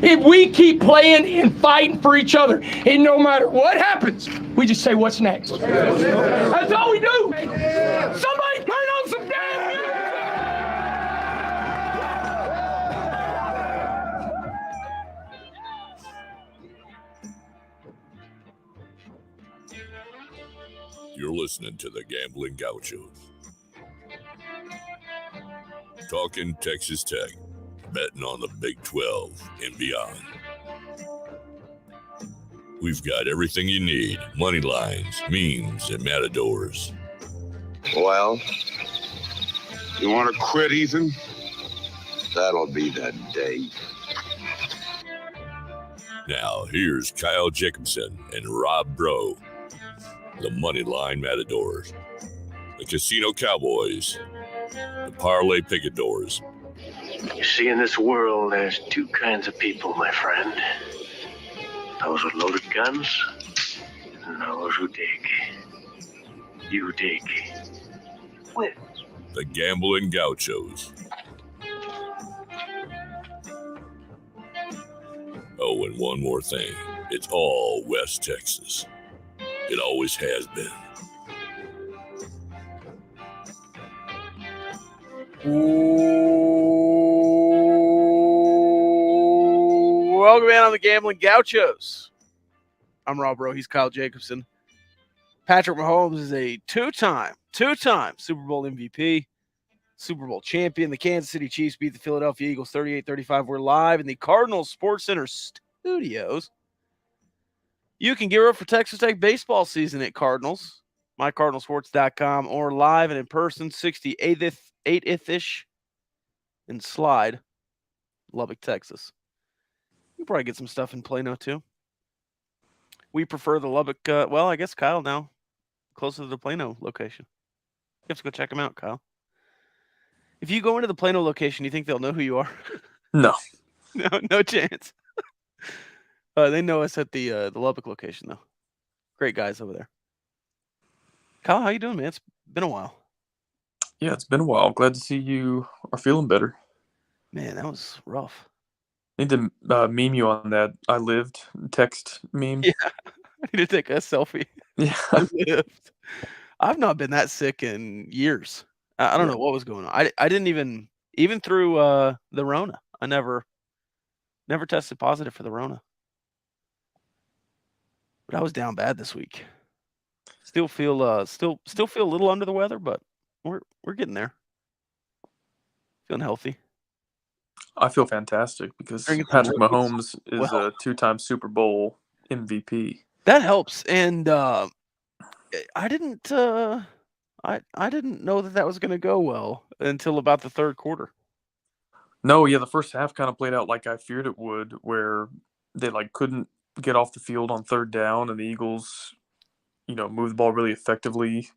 If we keep playing and fighting for each other, and no matter what happens, we just say, what's next? That's all we do. Somebody turn on some damn music. You're listening to the Gambling Gauchos. Talking Texas Tech, betting on the Big 12 and beyond. We've got everything you need: money lines, memes, and matadors. Well, you want to quit, Ethan? That'll be the day. Now, here's Kyle Jacobson and Rob Bro, the Moneyline Matadors, the Casino Cowboys, the Parlay Picadors. You see, in this world, there's two kinds of people, my friend. Those with loaded guns, and those who dig. You dig. With the Gambling Gauchos. Oh, and one more thing. It's all West Texas. It always has been. Welcome in on the Gambling Gauchos. I'm Rob Bro. He's Kyle Jacobson. Patrick Mahomes is a two-time Super Bowl MVP, Super Bowl champion. The Kansas City Chiefs beat the Philadelphia Eagles 38-35. We're live in the Cardinals Sports Center studios. You can gear up for Texas Tech baseball season at Cardinals, mycardinalsports.com, or live and in person, 68th-ish in Slide, Lubbock, Texas. You can probably get some stuff in Plano, too. We prefer the Lubbock, I guess Kyle now, closer to the Plano location. You have to go check them out, Kyle. If you go into the Plano location, you think they'll know who you are? No. No chance. They know us at the Lubbock location, though. Great guys over there. Kyle, how you doing, man? It's been a while. Yeah, it's been a while. Glad to see you are feeling better. Man, that was rough. Need to meme you on that I lived text meme. Yeah, I need to take a selfie. Yeah. I lived. I've not been that sick in years. I don't know what was going on. I didn't even through the Rona. I never tested positive for the Rona. But I was down bad this week. Still feel a little under the weather, but we're getting there. Feeling healthy. I feel fantastic because Patrick Mahomes is a two-time Super Bowl MVP. That helps, and I didn't know that was going to go well until about the third quarter. No, yeah, the first half kind of played out like I feared it would, where they couldn't get off the field on third down, and the Eagles, moved the ball really effectively.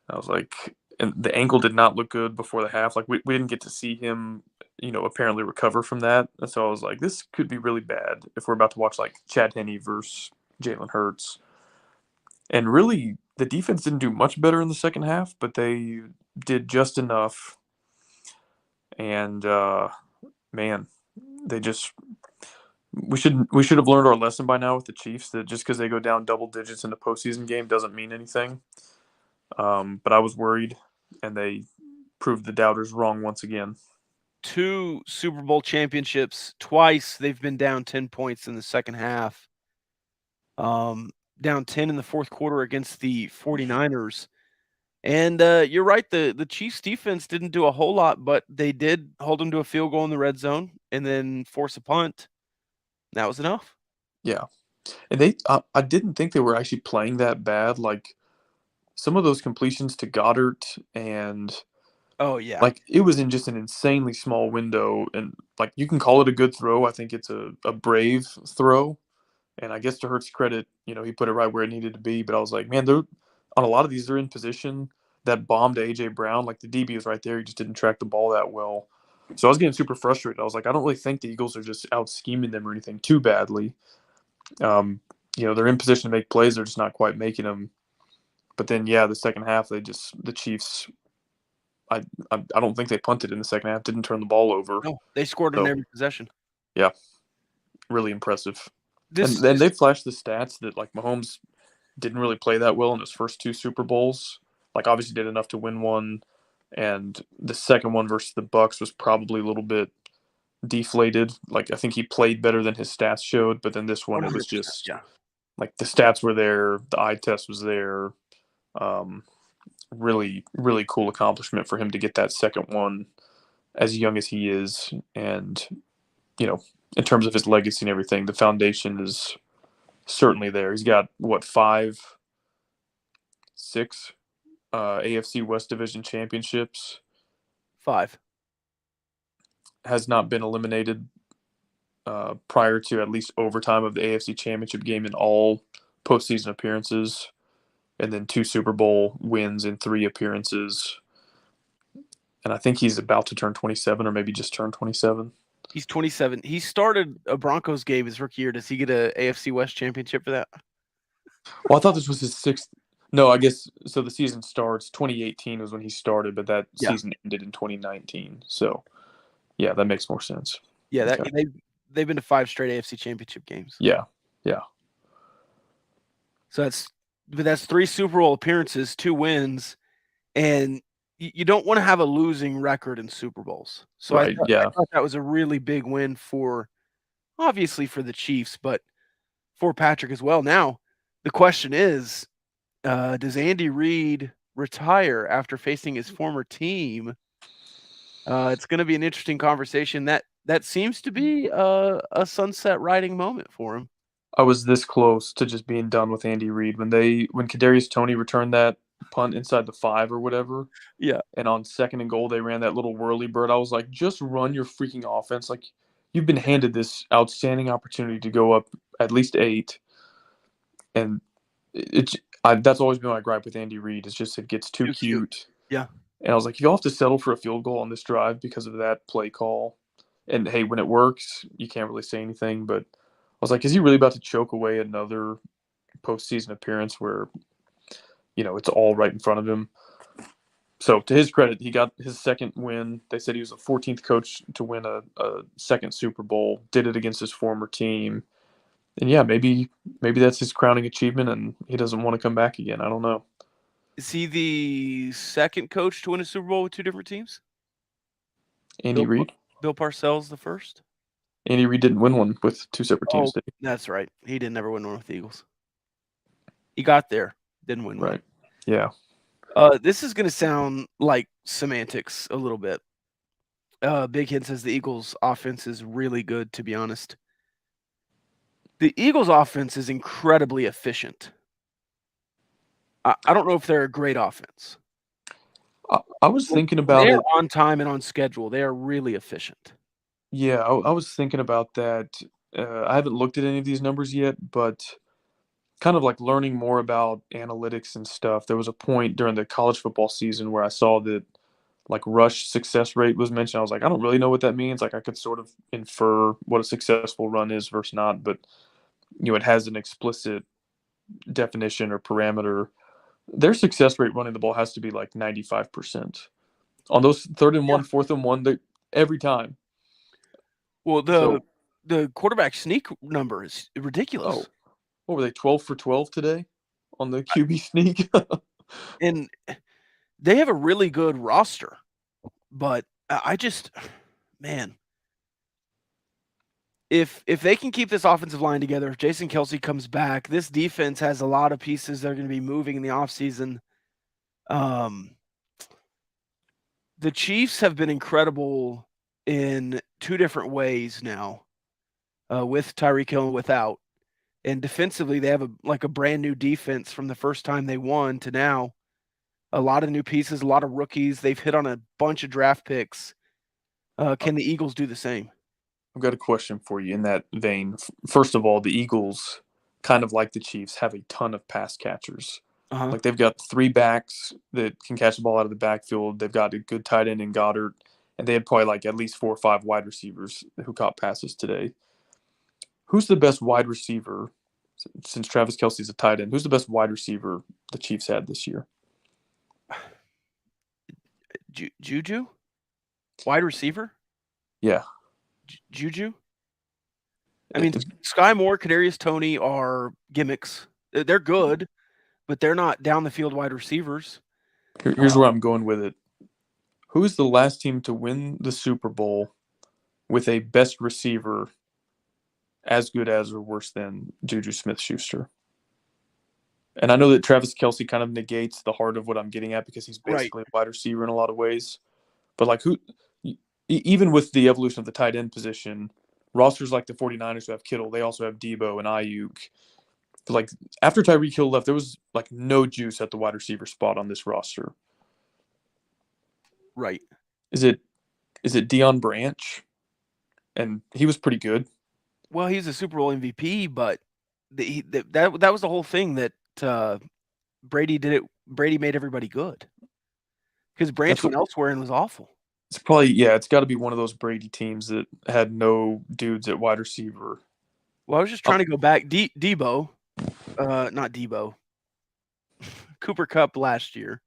I was like, and the ankle did not look good before the half. Like we didn't get to see him, apparently recover from that. And so I was like, this could be really bad if we're about to watch like Chad Henne versus Jalen Hurts. And really, the defense didn't do much better in the second half, but they did just enough. And man, we should have learned our lesson by now with the Chiefs that just because they go down double digits in a postseason game doesn't mean anything. But I was worried, and they proved the doubters wrong once again. 2 Super Bowl championships, twice they've been down 10 points in the second half. Down 10 in the fourth quarter against the 49ers. And you're right, the Chiefs defense didn't do a whole lot, but they did hold them to a field goal in the red zone and then force a punt. That was enough. Yeah. And I didn't think they were actually playing that bad. Like, some of those completions to Goddard and it was in just an insanely small window, and like you can call it a good throw. I think it's a brave throw, and I guess to Hurts' credit, he put it right where it needed to be. But I was like, man, they're on a lot of these, they're in position. That bomb to AJ Brown, like the DB was right there, he just didn't track the ball that well. So I was getting super frustrated. I was like, I don't really think the Eagles are just out scheming them or anything too badly. They're in position to make plays, they're just not quite making them. But then, the second half, the Chiefs, I don't think they punted in the second half, didn't turn the ball over. No, they scored on every possession. Yeah. really impressive. And then they flashed the stats that like Mahomes didn't really play that well in his first 2 Super Bowls. Like obviously did enough to win one, and the second one versus the Bucks was probably a little bit deflated. Like I think he played better than his stats showed, but then this one it was just like the stats were there, the eye test was there. Really, really cool accomplishment for him to get that second one as young as he is, and in terms of his legacy and everything, the foundation is certainly there. He's got what 5, 6 AFC West Division championships. 5. Has not been eliminated prior to at least overtime of the AFC Championship game in all postseason appearances, and then 2 Super Bowl wins in 3 appearances. And I think he's about to turn 27 or maybe just turned 27. He's 27. He started a Broncos game his rookie year. Does he get a AFC West championship for that? Well, I thought this was his 6th. No, I guess so. The season starts 2018 was when he started, but that season ended in 2019. So, yeah, that makes more sense. Yeah, they've been to 5 straight AFC championship games. Yeah. So that's 3 Super Bowl appearances, 2 wins, and you don't want to have a losing record in Super Bowls. So I thought that was a really big win obviously for the Chiefs, but for Patrick as well. Now, the question is, does Andy Reid retire after facing his former team? It's going to be an interesting conversation. That seems to be a sunset riding moment for him. I was this close to just being done with Andy Reid when Kadarius Toney returned that punt inside the 5 or whatever. Yeah. And on 2nd and goal, they ran that little whirly bird. I was like, just run your freaking offense. Like, you've been handed this outstanding opportunity to go up at least 8. And that's always been my gripe with Andy Reid. It's just it gets too cute. Yeah. And I was like, if y'all have to settle for a field goal on this drive because of that play call, and hey, when it works, you can't really say anything. But I was like, is he really about to choke away another postseason appearance where, it's all right in front of him? So to his credit, he got his 2nd win. They said he was the 14th coach to win a 2nd Super Bowl, did it against his former team. And yeah, maybe that's his crowning achievement and he doesn't want to come back again. I don't know. Is he the 2nd coach to win a Super Bowl with 2 different teams? Andy Reid? Bill Parcells the first? Andy Reid didn't win one with 2 separate teams, did he? That's right. He didn't ever win one with the Eagles. He got there, didn't win one. Right. Yeah. This is going to sound like semantics a little bit. Big Hit says the Eagles' offense is really good, to be honest. The Eagles' offense is incredibly efficient. I don't know if they're a great offense. I was thinking about They're on time and on schedule. They are really efficient. Yeah, I was thinking about that. I haven't looked at any of these numbers yet, but kind of like learning more about analytics and stuff. There was a point during the college football season where I saw that like rush success rate was mentioned. I was like, I don't really know what that means. Like I could sort of infer what a successful run is versus not, but it has an explicit definition or parameter. Their success rate running the ball has to be like 95%. On those 3rd and 1, 4th and 1, every time. Well, the quarterback sneak number is ridiculous. Oh, what were they, 12 for 12 today on the QB sneak? And they have a really good roster, but man, if they can keep this offensive line together, if Jason Kelce comes back, this defense has a lot of pieces that are going to be moving in the offseason. The Chiefs have been incredible in 2 different ways now, with Tyreek Hill and without. And defensively, they have a brand new defense from the first time they won to now. A lot of new pieces, a lot of rookies. They've hit on a bunch of draft picks. Can the Eagles do the same? I've got a question for you in that vein. First of all, the Eagles, kind of like the Chiefs, have a ton of pass catchers. Like they've got 3 backs that can catch the ball out of the backfield. They've got a good tight end in Goddard, and they had probably like at least 4 or 5 wide receivers who caught passes today. Who's the best wide receiver, since Travis Kelce's a tight end, who's the best wide receiver the Chiefs had this year? Juju? Wide receiver? Yeah. Juju? I mean, Sky Moore, Kadarius Toney are gimmicks. They're good, but they're not down the field wide receivers. Here's where I'm going with it. Who is the last team to win the Super Bowl with a best receiver as good as or worse than Juju Smith-Schuster? And I know that Travis Kelce kind of negates the heart of what I'm getting at because he's basically a wide receiver in a lot of ways. But like even with the evolution of the tight end position, rosters like the 49ers who have Kittle, they also have Debo and Ayuk. Like after Tyreek Hill left, there was like no juice at the wide receiver spot on this roster. Right. Is it Deion Branch? And he was pretty good. Well, he's a Super Bowl MVP, but that was the whole thing that Brady did it. Brady made everybody good because Branch went elsewhere and was awful. It's probably it's got to be one of those Brady teams that had no dudes at wide receiver. Well, I was just trying to go back. Debo, not Debo. Cooper Kupp last year,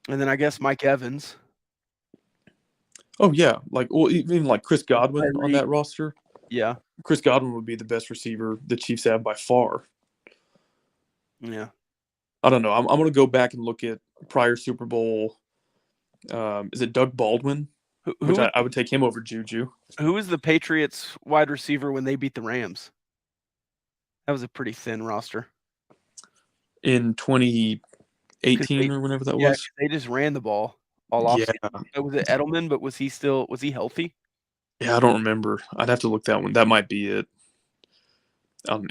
and then I guess Mike Evans. Oh yeah, even like Chris Godwin on that roster. Yeah, Chris Godwin would be the best receiver the Chiefs have by far. Yeah, I don't know. I'm going to go back and look at prior Super Bowl. Is it Doug Baldwin? Which I would take him over Juju. Who was the Patriots wide receiver when they beat the Rams? That was a pretty thin roster. In 2018 or whenever that was? They just ran the ball all off. Yeah. Was it Edelman, but was he healthy? Yeah, I don't remember. I'd have to look that one. That might be it.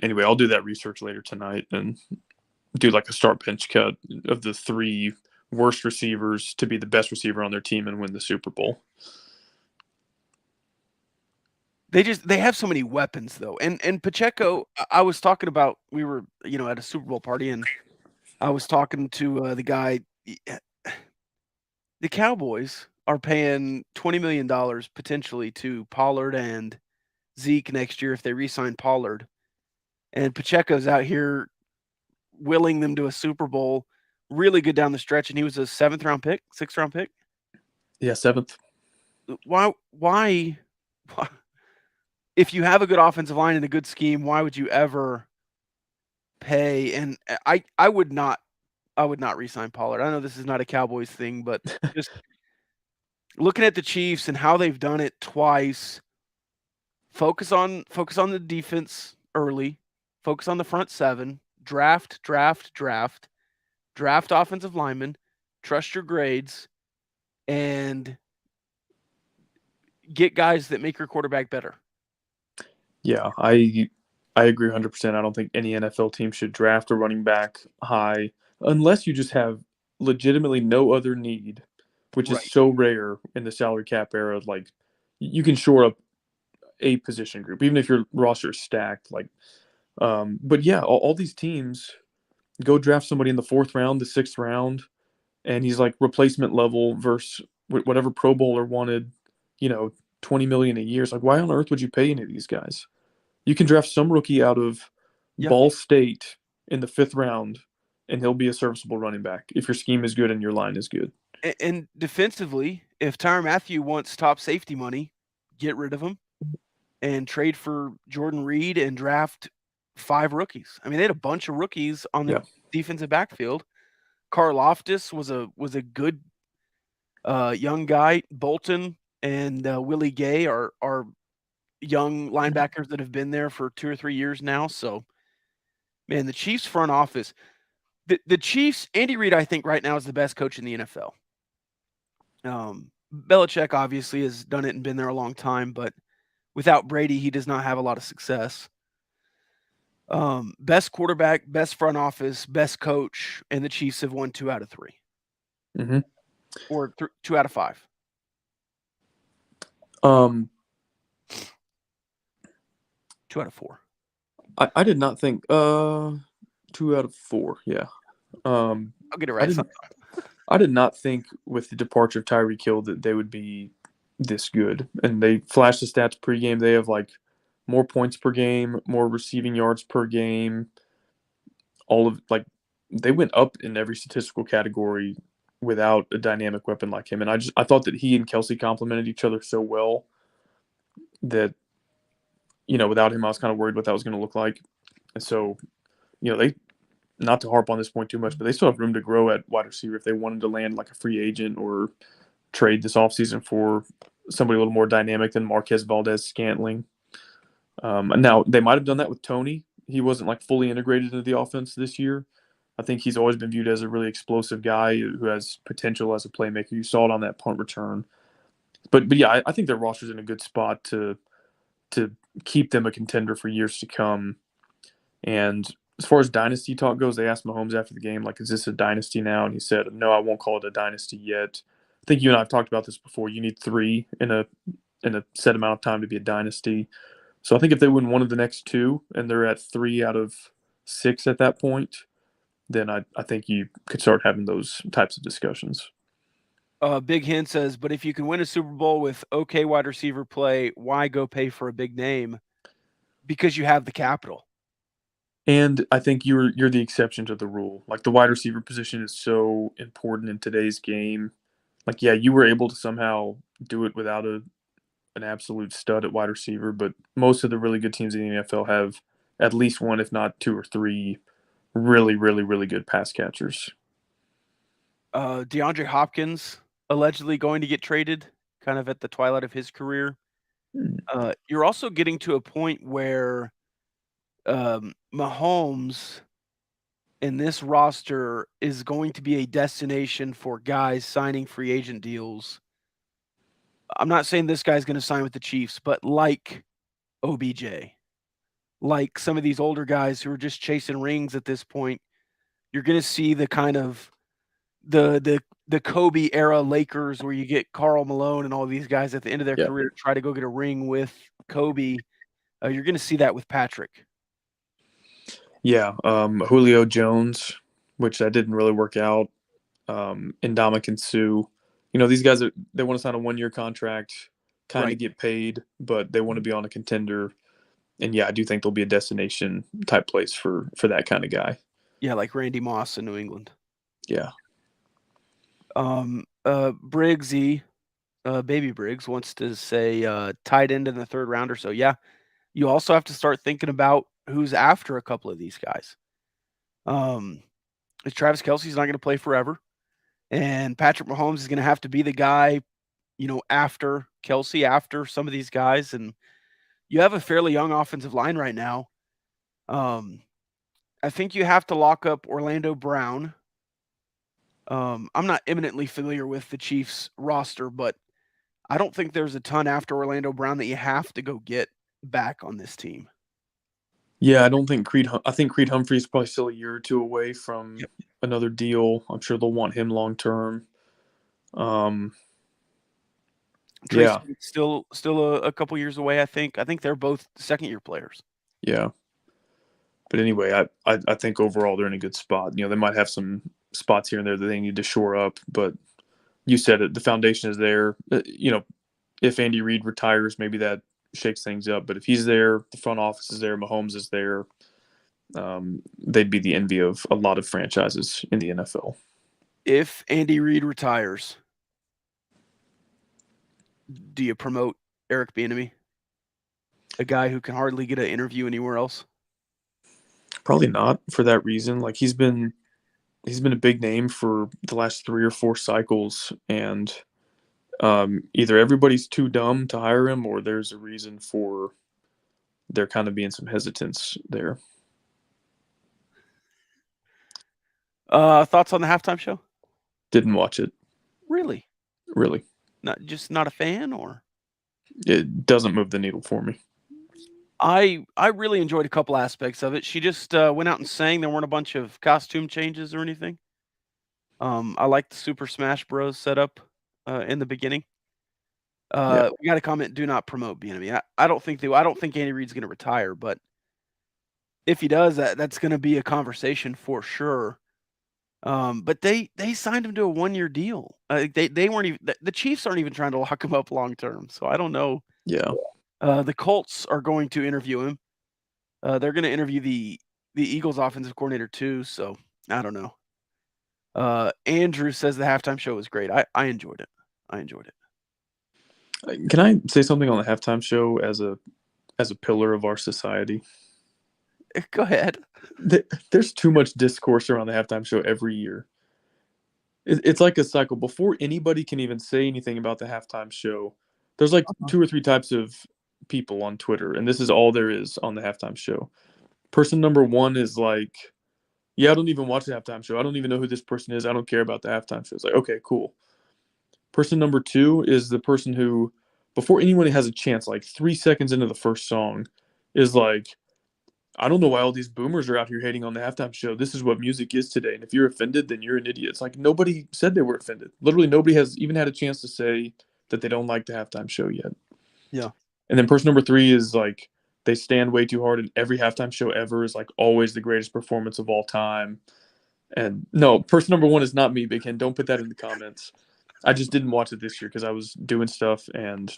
Anyway, I'll do that research later tonight and do like a start bench cut of the 3 worst receivers to be the best receiver on their team and win the Super Bowl. They have so many weapons though. And Pacheco, I was talking about, we were, at a Super Bowl party and I was talking to the guy. The Cowboys are paying $20 million potentially to Pollard and Zeke next year if they re-sign Pollard. And Pacheco's out here willing them to a Super Bowl, really good down the stretch, and he was a 7th-round pick, 6th-round pick? Yeah, 7th. Why? If you have a good offensive line and a good scheme, why would you ever pay? And I would not re-sign Pollard. I know this is not a Cowboys thing, but just looking at the Chiefs and how they've done it twice, focus on the defense early, focus on the front 7, draft offensive linemen, trust your grades, and get guys that make your quarterback better. Yeah, I agree 100%. I don't think any NFL team should draft a running back high unless you just have legitimately no other need, which is so rare in the salary cap era. Like, you can shore up a position group, even if your roster is stacked. Like, but yeah, all these teams go draft somebody in the 4th round, the 6th round, and he's like replacement level versus whatever Pro Bowler wanted, $20 million a year. It's like, why on earth would you pay any of these guys? You can draft some rookie out of Ball State in the 5th round, and he'll be a serviceable running back if your scheme is good and your line is good. And defensively, if Tyrann Mathieu wants top safety money, get rid of him and trade for Jordan Reed and draft 5 rookies. I mean, they had a bunch of rookies on the defensive backfield. Karlaftis was a good young guy. Bolton and Willie Gay are young linebackers that have been there for 2 or 3 years now. So, man, the Chiefs front office, the Chiefs, Andy Reid, I think right now is the best coach in the NFL. Belichick obviously has done it and been there a long time, but without Brady, he does not have a lot of success. Best quarterback, best front office, best coach, and the Chiefs have won 2 out of 3. Mm-hmm. Or 2 out of 5. 2 out of 4. I did not think 2 out of 4. Yeah. I'll get it right sometime. I did not think with the departure of Tyreek Hill that they would be this good. And they flashed the stats pregame. They have like more points per game, more receiving yards per game. They went up in every statistical category without a dynamic weapon like him. And I thought that he and Kelce complemented each other so well. that, without him, I was kind of worried what that was going to look like. And so, they, not to harp on this point too much, but they still have room to grow at wide receiver if they wanted to land like a free agent or trade this offseason for somebody a little more dynamic than Marquez Valdez-Scantling. And now they might have done that with Tony. He wasn't like fully integrated into the offense this year. I think he's always been viewed as a really explosive guy who has potential as a playmaker. You saw it on that punt return. But yeah, I think their roster's in a good spot to keep them a contender for years to come. And as far as dynasty talk goes, they asked Mahomes after the game, like, is this a dynasty now? And he said, no, I won't call it a dynasty yet. I think you and I have talked about this before. You need 3 in a set amount of time to be a dynasty. So I think if they win one of the next 2 and they're at 3 out of 6 at that point, then I think you could start having those types of discussions. Big Hint says, but if you can win a Super Bowl with okay wide receiver play, why go pay for a big name? Because you have the capital. And I think you're the exception to the rule. Like, the wide receiver position is so important in today's game. Like, yeah, you were able to somehow do it without an absolute stud at wide receiver, but most of the really good teams in the NFL have at least one, if not 2 or 3, really, really, really good pass catchers. DeAndre Hopkins allegedly going to get traded kind of at the twilight of his career. You're also getting to a point where Mahomes in this roster is going to be a destination for guys signing free agent deals. I'm not saying this guy's going to sign with the Chiefs, but like OBJ, like some of these older guys who are just chasing rings at this point, you're going to see the kind of the Kobe era Lakers where you get Karl Malone and all these guys at the end of their career try to go get a ring with Kobe. You're going to see that with Patrick. Yeah, Julio Jones, which that didn't really work out. Ndamukong Suh. These guys they want to sign a 1-year contract, kind of get paid, but they want to be on a contender. And yeah, I do think there'll be a destination type place for that kind of guy. Yeah, like Randy Moss in New England. Yeah. Briggsy, Baby Briggs wants to say tight end in the 3rd round or so. Yeah, you also have to start thinking about who's after a couple of these guys. Travis Kelce's not going to play forever, and Patrick Mahomes is going to have to be the guy, after Kelce, after some of these guys. And you have a fairly young offensive line right now. I think you have to lock up Orlando Brown. I'm not eminently familiar with the Chiefs roster, but I don't think there's a ton after Orlando Brown that you have to go get back on this team. Yeah, I think Creed Humphrey is probably still a year or 2 away from another deal. I'm sure they'll want him long term. Still a couple years away, I think. I think they're both 2nd-year players. Yeah. But anyway, I think overall they're in a good spot. They might have some spots here and there that they need to shore up, but you said it, the foundation is there. If Andy Reid retires, maybe that shakes things up. But if he's there, the front office is there, Mahomes is there, they'd be the envy of a lot of franchises in the NFL. If Andy Reid retires, do you promote Eric Bieniemy, a guy who can hardly get an interview anywhere else? Probably not, for that reason. Like, he's been a big name for the last 3 or 4 cycles, and either everybody's too dumb to hire him, or there's a reason for there kind of being some hesitance there. Thoughts on the halftime show? Didn't watch it. Really? Really. Not a fan, or? It doesn't move the needle for me. I really enjoyed a couple aspects of it. She just went out and sang. There weren't a bunch of costume changes or anything. I liked the Super Smash Bros. Setup in the beginning. We got a comment: do not promote Bieniemy. I don't think Andy Reid's going to retire, but if he does, that's going to be a conversation for sure. But they signed him to a 1-year deal. They weren't even the Chiefs aren't even trying to lock him up long term. So I don't know. Yeah. The Colts are going to interview him. They're going to interview the Eagles offensive coordinator too. So I don't know. Andrew says the halftime show was great. I enjoyed it. Can I say something on the halftime show as a pillar of our society? Go ahead. There's too much discourse around the halftime show every year. It's like a cycle. Before anybody can even say anything about the halftime show, there's like two or three types of people on Twitter, and this is all there is on the halftime show. Person number one is like, yeah, I don't even watch the halftime show. I don't even know who this person is. I don't care about the halftime show. It's like, okay, cool. Person number two is the person who, before anyone has a chance, like 3 seconds into the first song, is like, I don't know why all these boomers are out here hating on the halftime show. This is what music is today. And if you're offended, then you're an idiot. It's like nobody said they were offended. Literally, nobody has even had a chance to say that they don't like the halftime show yet. Yeah. And then person number three is like, they stand way too hard, and every halftime show ever is like always the greatest performance of all time. And no, person number one is not me, Big Hen. Don't put that in the comments. I just didn't watch it this year because I was doing stuff, and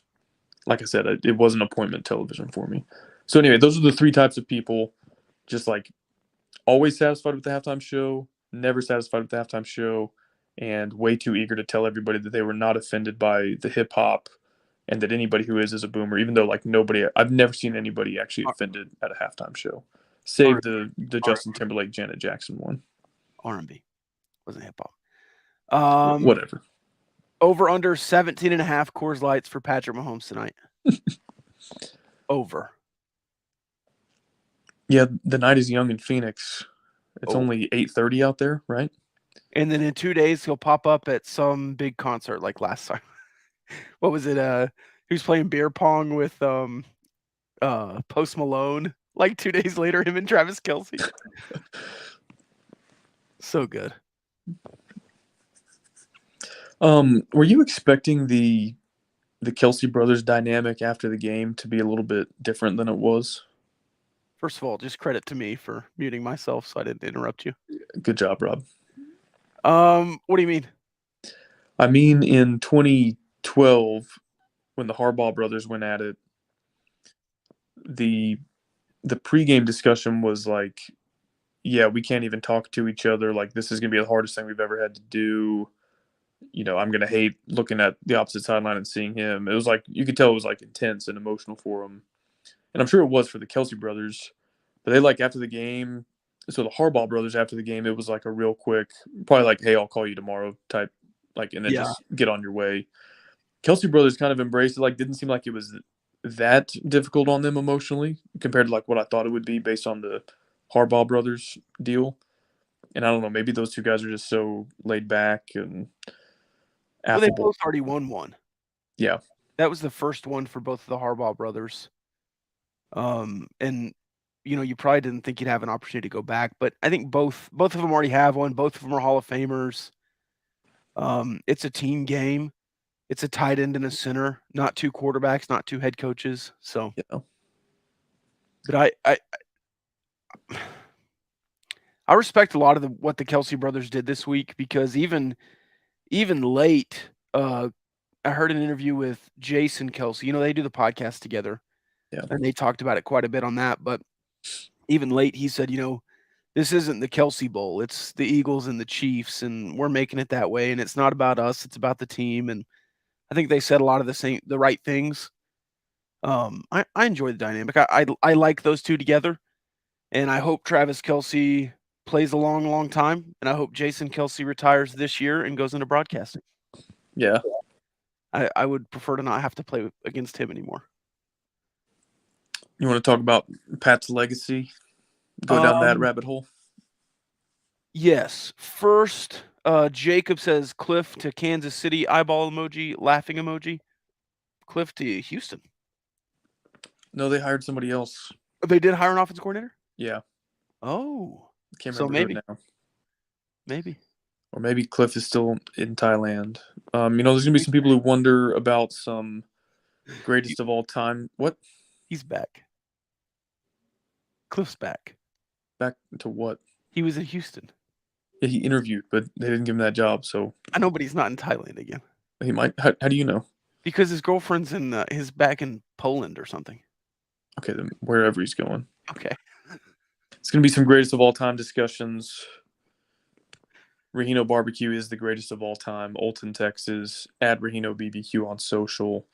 like I said, it wasn't appointment television for me. So anyway, those are the three types of people. Just like always satisfied with the halftime show, never satisfied with the halftime show, and way too eager to tell everybody that they were not offended by the hip hop and that anybody who is a boomer, even though like nobody, I've never seen anybody actually offended at a halftime show, save the Justin Timberlake Janet Jackson one. R&B wasn't hip hop. Whatever. Over under 17.5 Coors Lights for Patrick Mahomes tonight. Over. Yeah, the night is young in Phoenix. It's only 8:30 out there, right? And then in 2 days, he'll pop up at some big concert like last time. What was it? He was playing beer pong with Post Malone. Like 2 days later, him and Travis Kelce. So good. Were you expecting the Kelce brothers dynamic after the game to be a little bit different than it was? First of all, just credit to me for muting myself so I didn't interrupt you. Good job, Rob. What do you mean? I mean, in 2012, when the Harbaugh brothers went at it, the pregame discussion was like, yeah, we can't even talk to each other. Like, this is going to be the hardest thing we've ever had to do. You know, I'm going to hate looking at the opposite sideline and seeing him. It was like, you could tell it was like intense and emotional for him. And I'm sure it was for the Kelce brothers. But they like after the game, so the Harbaugh brothers after the game, it was like a real quick, probably like, hey, I'll call you tomorrow type, like, and then just get on your way. Kelce brothers kind of embraced it, like, didn't seem like it was that difficult on them emotionally compared to like what I thought it would be based on the Harbaugh brothers deal. And I don't know, maybe those two guys are just so laid back and affable. Well, they both already won one. Yeah. That was the first one for both of the Harbaugh brothers. And you know, you probably didn't think you'd have an opportunity to go back, but I think both of them already have one. Both of them are Hall of Famers. It's a team game. It's a tight end and a center, not two quarterbacks, not two head coaches. So, yeah. But I respect a lot of what the Kelce brothers did this week because even late, I heard an interview with Jason Kelce. You know, they do the podcast together. Yeah. And they talked about it quite a bit on that. But even late, he said, you know, this isn't the Kelce Bowl. It's the Eagles and the Chiefs, and we're making it that way. And it's not about us. It's about the team. And I think they said a lot of the right things. I enjoy the dynamic. I like those two together. And I hope Travis Kelce plays a long, long time. And I hope Jason Kelce retires this year and goes into broadcasting. Yeah. I would prefer to not have to play against him anymore. You want to talk about Pat's legacy? Go down that rabbit hole? Yes. First, Jacob says Cliff to Kansas City, eyeball emoji, laughing emoji. Cliff to Houston. No, they hired somebody else. They did hire an offense coordinator? Yeah. Oh. Can't So remember maybe. now. Maybe. Or maybe Cliff is still in Thailand. You know, there's going to be some people who wonder about some greatest of all time. What? He's back. Cliff's back. Back to what? He was in Houston. Yeah, he interviewed, but they didn't give him that job, so. I know, but he's not in Thailand again. He might. How do you know? Because his girlfriend's his back in Poland or something. Okay, then wherever he's going. Okay. It's going to be some greatest of all time discussions. Rahino Barbecue is the greatest of all time. Olton, Texas. Add Rahino BBQ on social.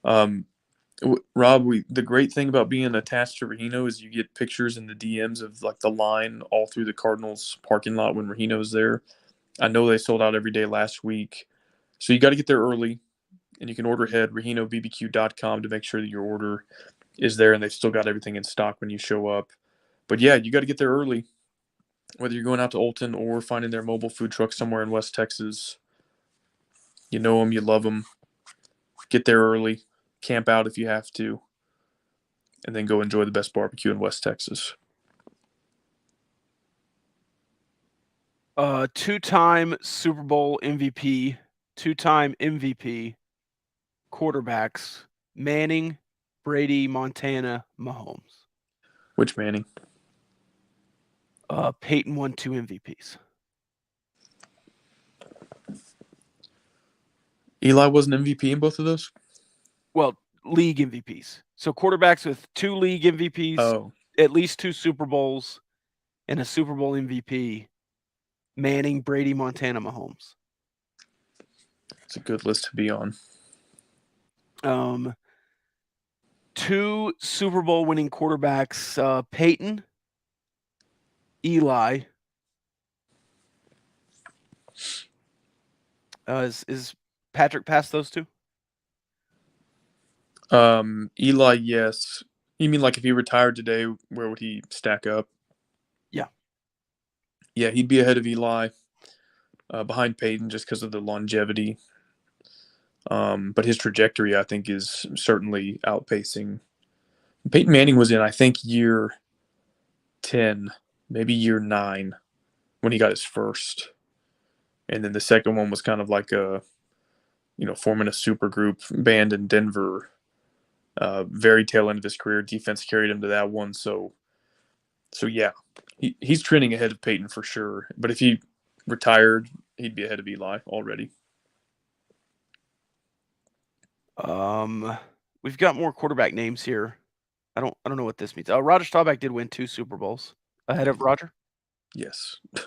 Rob, the great thing about being attached to Rahino is you get pictures in the DMs of like the line all through the Cardinals parking lot when Rahino's there. I know they sold out every day last week, so you got to get there early, and you can order ahead RahinoBBQ.com to make sure that your order is there and they've still got everything in stock when you show up. But yeah, you got to get there early, whether you're going out to Olton or finding their mobile food truck somewhere in West Texas. You know them, you love them. Get there early, camp out if you have to, and then go enjoy the best barbecue in West Texas. Two-time Super Bowl MVP, two-time MVP quarterbacks, Manning, Brady, Montana, Mahomes. Which Manning? Peyton won 2 MVPs. Eli was an MVP in both of those? Well, league MVPs. So quarterbacks with 2 league MVPs, at least 2 Super Bowls, and a Super Bowl MVP. Manning, Brady, Montana, Mahomes. It's a good list to be on. 2 Super Bowl winning quarterbacks, Peyton, Eli. Is Patrick past those 2? Eli, yes. You mean like if he retired today, where would he stack up? Yeah. Yeah, he'd be ahead of Eli, behind Peyton just because of the longevity. But his trajectory, I think, is certainly outpacing. Peyton Manning was in, I think, year 10, maybe year 9 when he got his first. And then the second one was kind of like forming a super group band in Denver. Very tail end of his career. Defense carried him to that one. So yeah, he's trending ahead of Peyton for sure. But if he retired, he'd be ahead of Eli already. We've got more quarterback names here. I don't know what this means. Roger Staubach did win 2 Super Bowls ahead of Roger. Yes. What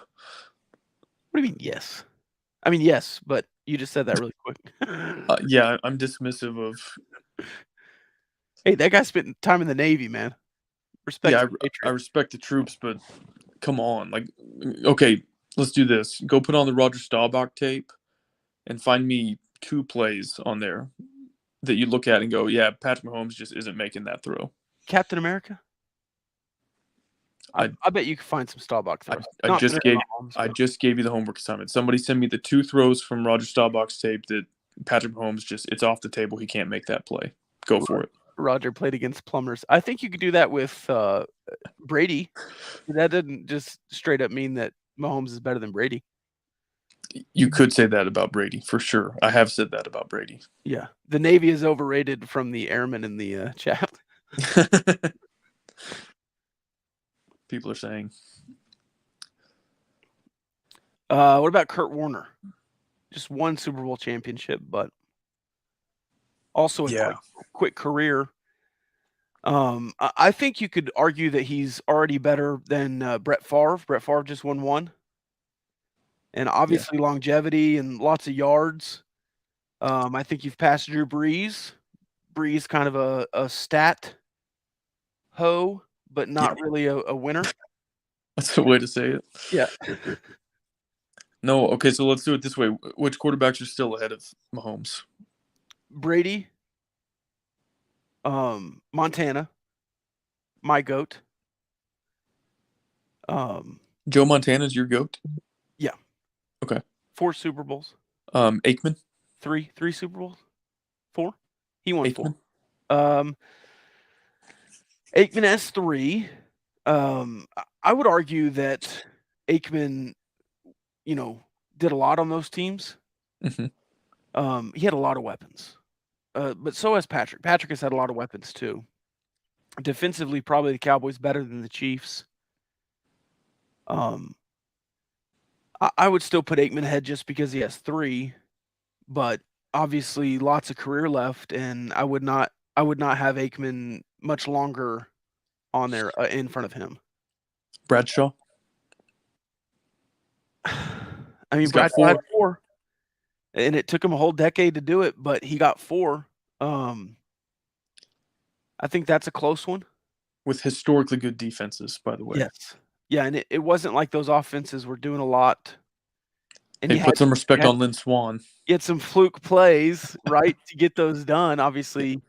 do you mean? Yes. I mean yes, but you just said that really quick. Yeah, I'm dismissive of. Hey, that guy spent time in the Navy, man. Respect. Yeah, I respect the troops, but come on, like, okay, let's do this. Go put on the Roger Staubach tape and find me 2 plays on there that you look at and go, yeah, Patrick Mahomes just isn't making that throw. Captain America? I bet you can find some Staubach throws. I just gave you the homework assignment. Somebody send me the 2 throws from Roger Staubach's tape that Patrick Mahomes it's off the table. He can't make that play. Go for it. Roger played against plumbers. I think you could do that with Brady. That didn't just straight up mean that Mahomes is better than Brady. You could say that about Brady, for sure. I have said that about Brady. Yeah. The Navy is overrated from the airmen in the chat. People are saying. What about Kurt Warner? Just 1 Super Bowl championship, but also a quick career. I think you could argue that he's already better than Brett Favre. Brett Favre just won 1. And obviously longevity and lots of yards. I think you've passed Drew Brees. Brees kind of a stat hoe, but not really a winner. That's the way to say it. Yeah. No, okay, so let's do it this way. Which quarterbacks are still ahead of Mahomes? Brady, Montana, my GOAT. Joe Montana's your GOAT? Yeah. Okay. 4 Super Bowls. Aikman? 3 Super Bowls? 4? He won Aikman? 4. Aikman has 3. I would argue that Aikman, did a lot on those teams. Mm-hmm. He had a lot of weapons. But so has Patrick. Patrick has had a lot of weapons too. Defensively, probably the Cowboys better than the Chiefs. I would still put Aikman ahead just because he has 3, but obviously lots of career left, and I would not have Aikman much longer on there in front of him. Bradshaw? I mean, Bradshaw had 4, and it took him a whole decade to do it, but he got 4. I think that's a close one. With historically good defenses, by the way. Yes. Yeah, and it wasn't like those offenses were doing a lot. And They put some respect on Lynn Swann. You had some fluke plays, right, to get those done. Obviously,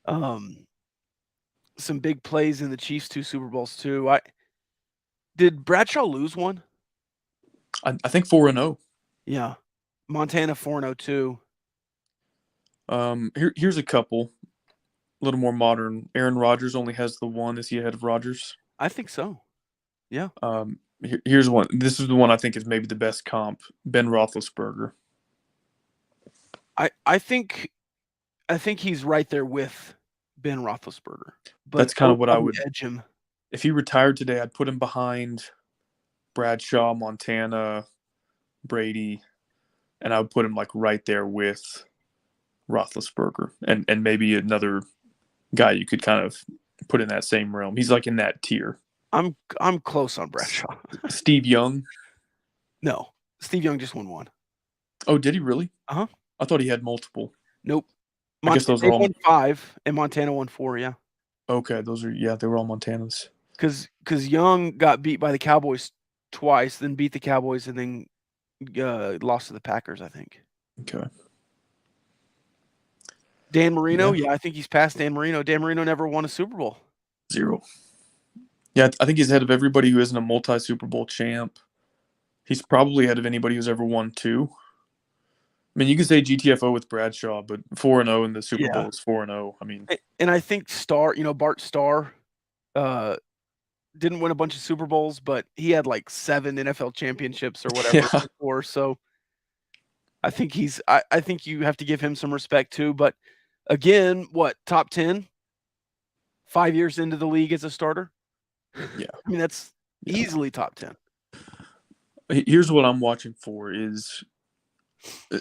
some big plays in the Chiefs' 2 Super Bowls too. Did Bradshaw lose one? I think 4-0. Yeah. Montana 4-0 too. Here's a couple. A little more modern. Aaron Rodgers only has the one. Is he ahead of Rodgers? I think so. Yeah. Here's one. This is the one I think is maybe the best comp. Ben Roethlisberger. I think he's right there with Ben Roethlisberger. But that's kind of what I would edge him. If he retired today, I'd put him behind Bradshaw, Montana, Brady, and I would put him like right there with Roethlisberger and maybe another guy you could kind of put in that same realm. He's like in that tier. I'm close on Bradshaw. Steve Young? No. Steve Young just won one. Oh, did he really? Uh-huh. I thought he had multiple. Nope. I guess those are all won 5 and Montana won 4, yeah. Okay, they were all Montanas. Because Young got beat by the Cowboys twice, then beat the Cowboys, and then lost to the Packers, I think. Okay. Dan Marino, yeah, I think he's past Dan Marino. Dan Marino never won a Super Bowl. 0. Yeah, I think he's ahead of everybody who isn't a multi-Super Bowl champ. He's probably ahead of anybody who's ever won 2. I mean, you can say GTFO with Bradshaw, but 4-0 in the Super Bowl is 4-0. I mean, and I think Bart Starr, didn't win a bunch of Super Bowls, but he had like 7 NFL championships or whatever before. So I think I think you have to give him some respect too. But again, top 10? 5 years into the league as a starter? Yeah. I mean, that's easily top 10. Here's what I'm watching for is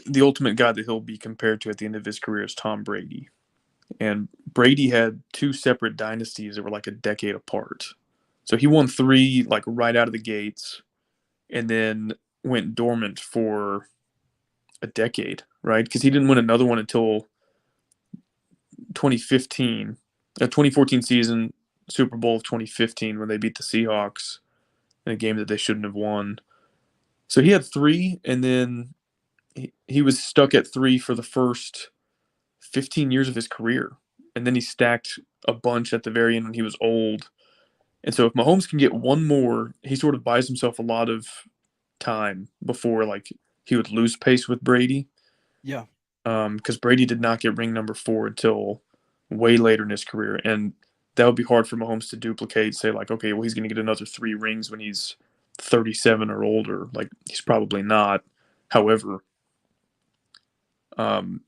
the ultimate guy that he'll be compared to at the end of his career is Tom Brady. And Brady had 2 separate dynasties that were like a decade apart. So he won 3 like right out of the gates and then went dormant for a decade, right? Because he didn't win another one until 2015, 2014 season, Super Bowl of 2015 when they beat the Seahawks in a game that they shouldn't have won. So he had 3, and then he was stuck at 3 for the first 15 years of his career. And then he stacked a bunch at the very end when he was old. And so if Mahomes can get one more, he sort of buys himself a lot of time before like he would lose pace with Brady. Yeah. Because Brady did not get ring number 4 until way later in his career. And that would be hard for Mahomes to duplicate, say like, okay, well, he's going to get another 3 rings when he's 37 or older. Like he's probably not. However,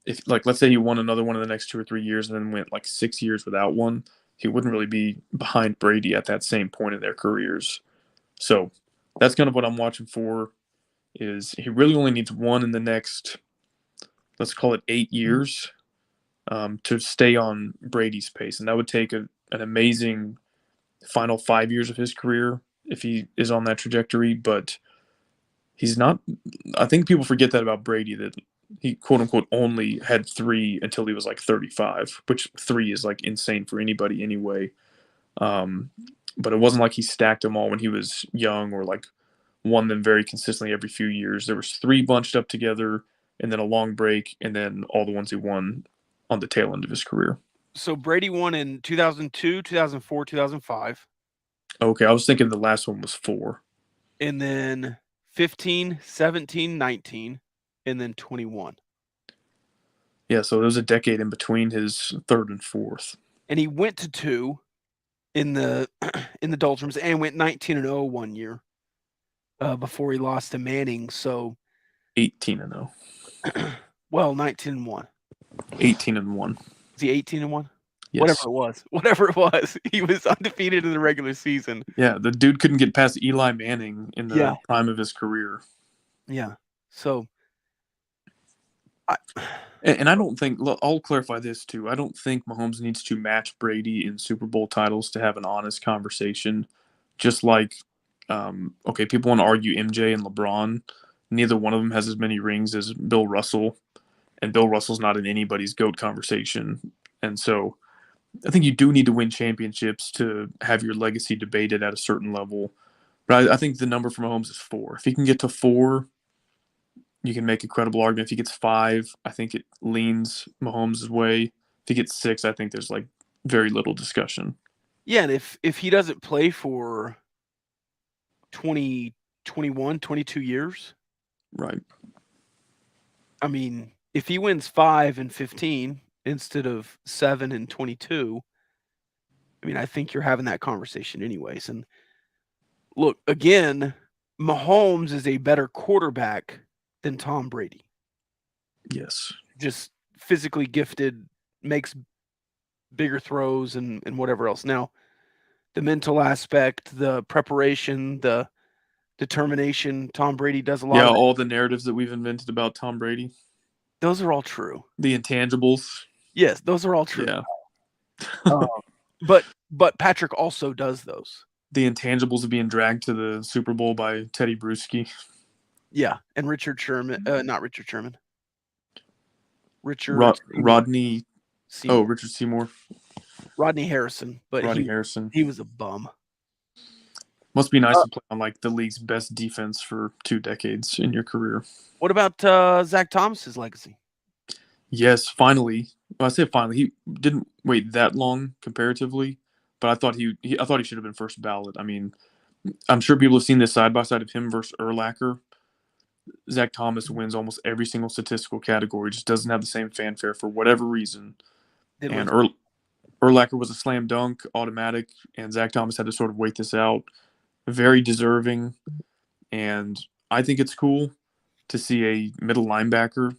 if like, let's say he won another one in the next 2 or 3 years and then went like 6 years without one, he wouldn't really be behind Brady at that same point in their careers. So that's kind of what I'm watching for is he really only needs one in the next, let's call it 8 years to stay on Brady's pace. And that would take an amazing final 5 years of his career if he is on that trajectory. But he's not – I think people forget that about Brady, that he, quote-unquote, only had 3 until he was like 35, which 3 is like insane for anybody anyway. But it wasn't like he stacked them all when he was young or like won them very consistently every few years. There was 3 bunched up together and then a long break and then all the ones he won on the tail end of his career. So Brady won in 2002, 2004, 2005. Okay, I was thinking the last one was 4. And then 15, 17, 19, and then 21. Yeah, so there was a decade in between his 3rd and 4th. And he went to 2 in the doldrums and went 19-0 one year before he lost to Manning. So 18-0. Well, 19-1. 18-1. Is he 18-1? Yes. Whatever it was, he was undefeated in the regular season. Yeah, the dude couldn't get past Eli Manning in the prime of his career. Yeah. So and I don't think, I'll clarify this too, I don't think Mahomes needs to match Brady in Super Bowl titles to have an honest conversation. Just like, okay, people want to argue MJ and LeBron. Neither one of them has as many rings as Bill Russell, and Bill Russell's not in anybody's GOAT conversation. And so I think you do need to win championships to have your legacy debated at a certain level. But I think the number for Mahomes is 4. If he can get to 4, you can make a credible argument. If he gets 5, I think it leans Mahomes' way. If he gets 6, I think there's like very little discussion. Yeah, and if he doesn't play for 20, 21, 22 years, right? I mean, if he wins 5 and 15 instead of 7 and 22, I mean, I think you're having that conversation anyways. And look, again, Mahomes is a better quarterback than Tom Brady. Yes. Just physically gifted, makes bigger throws and whatever else. Now, the mental aspect, the preparation, the determination, Tom Brady does a lot of that. All the narratives that we've invented about Tom Brady. Those are all true. The intangibles. Yes, those are all true. Yeah. But Patrick also does those. The intangibles of being dragged to the Super Bowl by Teddy Bruschi. Yeah, and Richard Sherman, not Richard Sherman. Rodney Seymour. Oh, Richard Seymour. Rodney Harrison, but Harrison. He was a bum. Must be nice to play on like the league's best defense for 2 decades in your career. What about Zach Thomas's legacy? Yes, finally. Well, I say finally. He didn't wait that long comparatively, but I thought he should have been first ballot. I mean, I'm sure people have seen this side by side of him versus Urlacher. Zach Thomas wins almost every single statistical category, just doesn't have the same fanfare for whatever reason. And Urlacher was a slam dunk, automatic, and Zach Thomas had to sort of wait this out. Very deserving, and I think it's cool to see a middle linebacker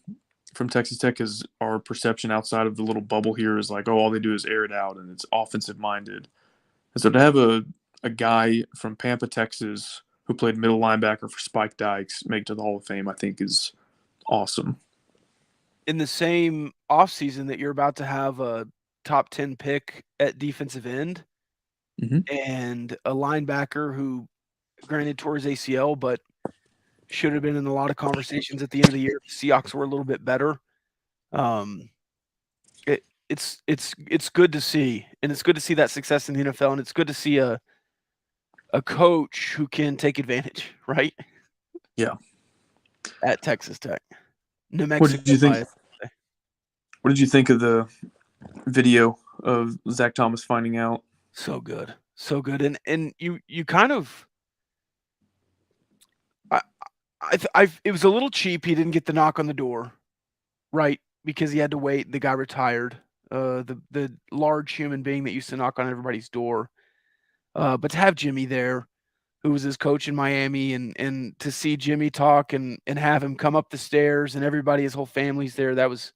from Texas Tech, because our perception outside of the little bubble here is like, oh, all they do is air it out, and it's offensive-minded. And so to have a guy from Pampa, Texas, who played middle linebacker for Spike Dykes, make it to the Hall of Fame, I think is awesome. In the same offseason that you're about to have a top 10 pick at defensive end, and a linebacker who, granted, tore his ACL, but should have been in a lot of conversations at the end of the year. The Seahawks were a little bit better. It's good to see, and it's good to see that success in the NFL, and it's good to see a coach who can take advantage, right? Yeah. At Texas Tech, New Mexico. What did you think? What did you think of the video of Zach Thomas finding out? So good, and you kind of, it was a little cheap. He didn't get the knock on the door, right? Because he had to wait. The guy retired. The large human being that used to knock on everybody's door. But to have Jimmy there, who was his coach in Miami, and to see Jimmy talk and have him come up the stairs and everybody, his whole family's there, that was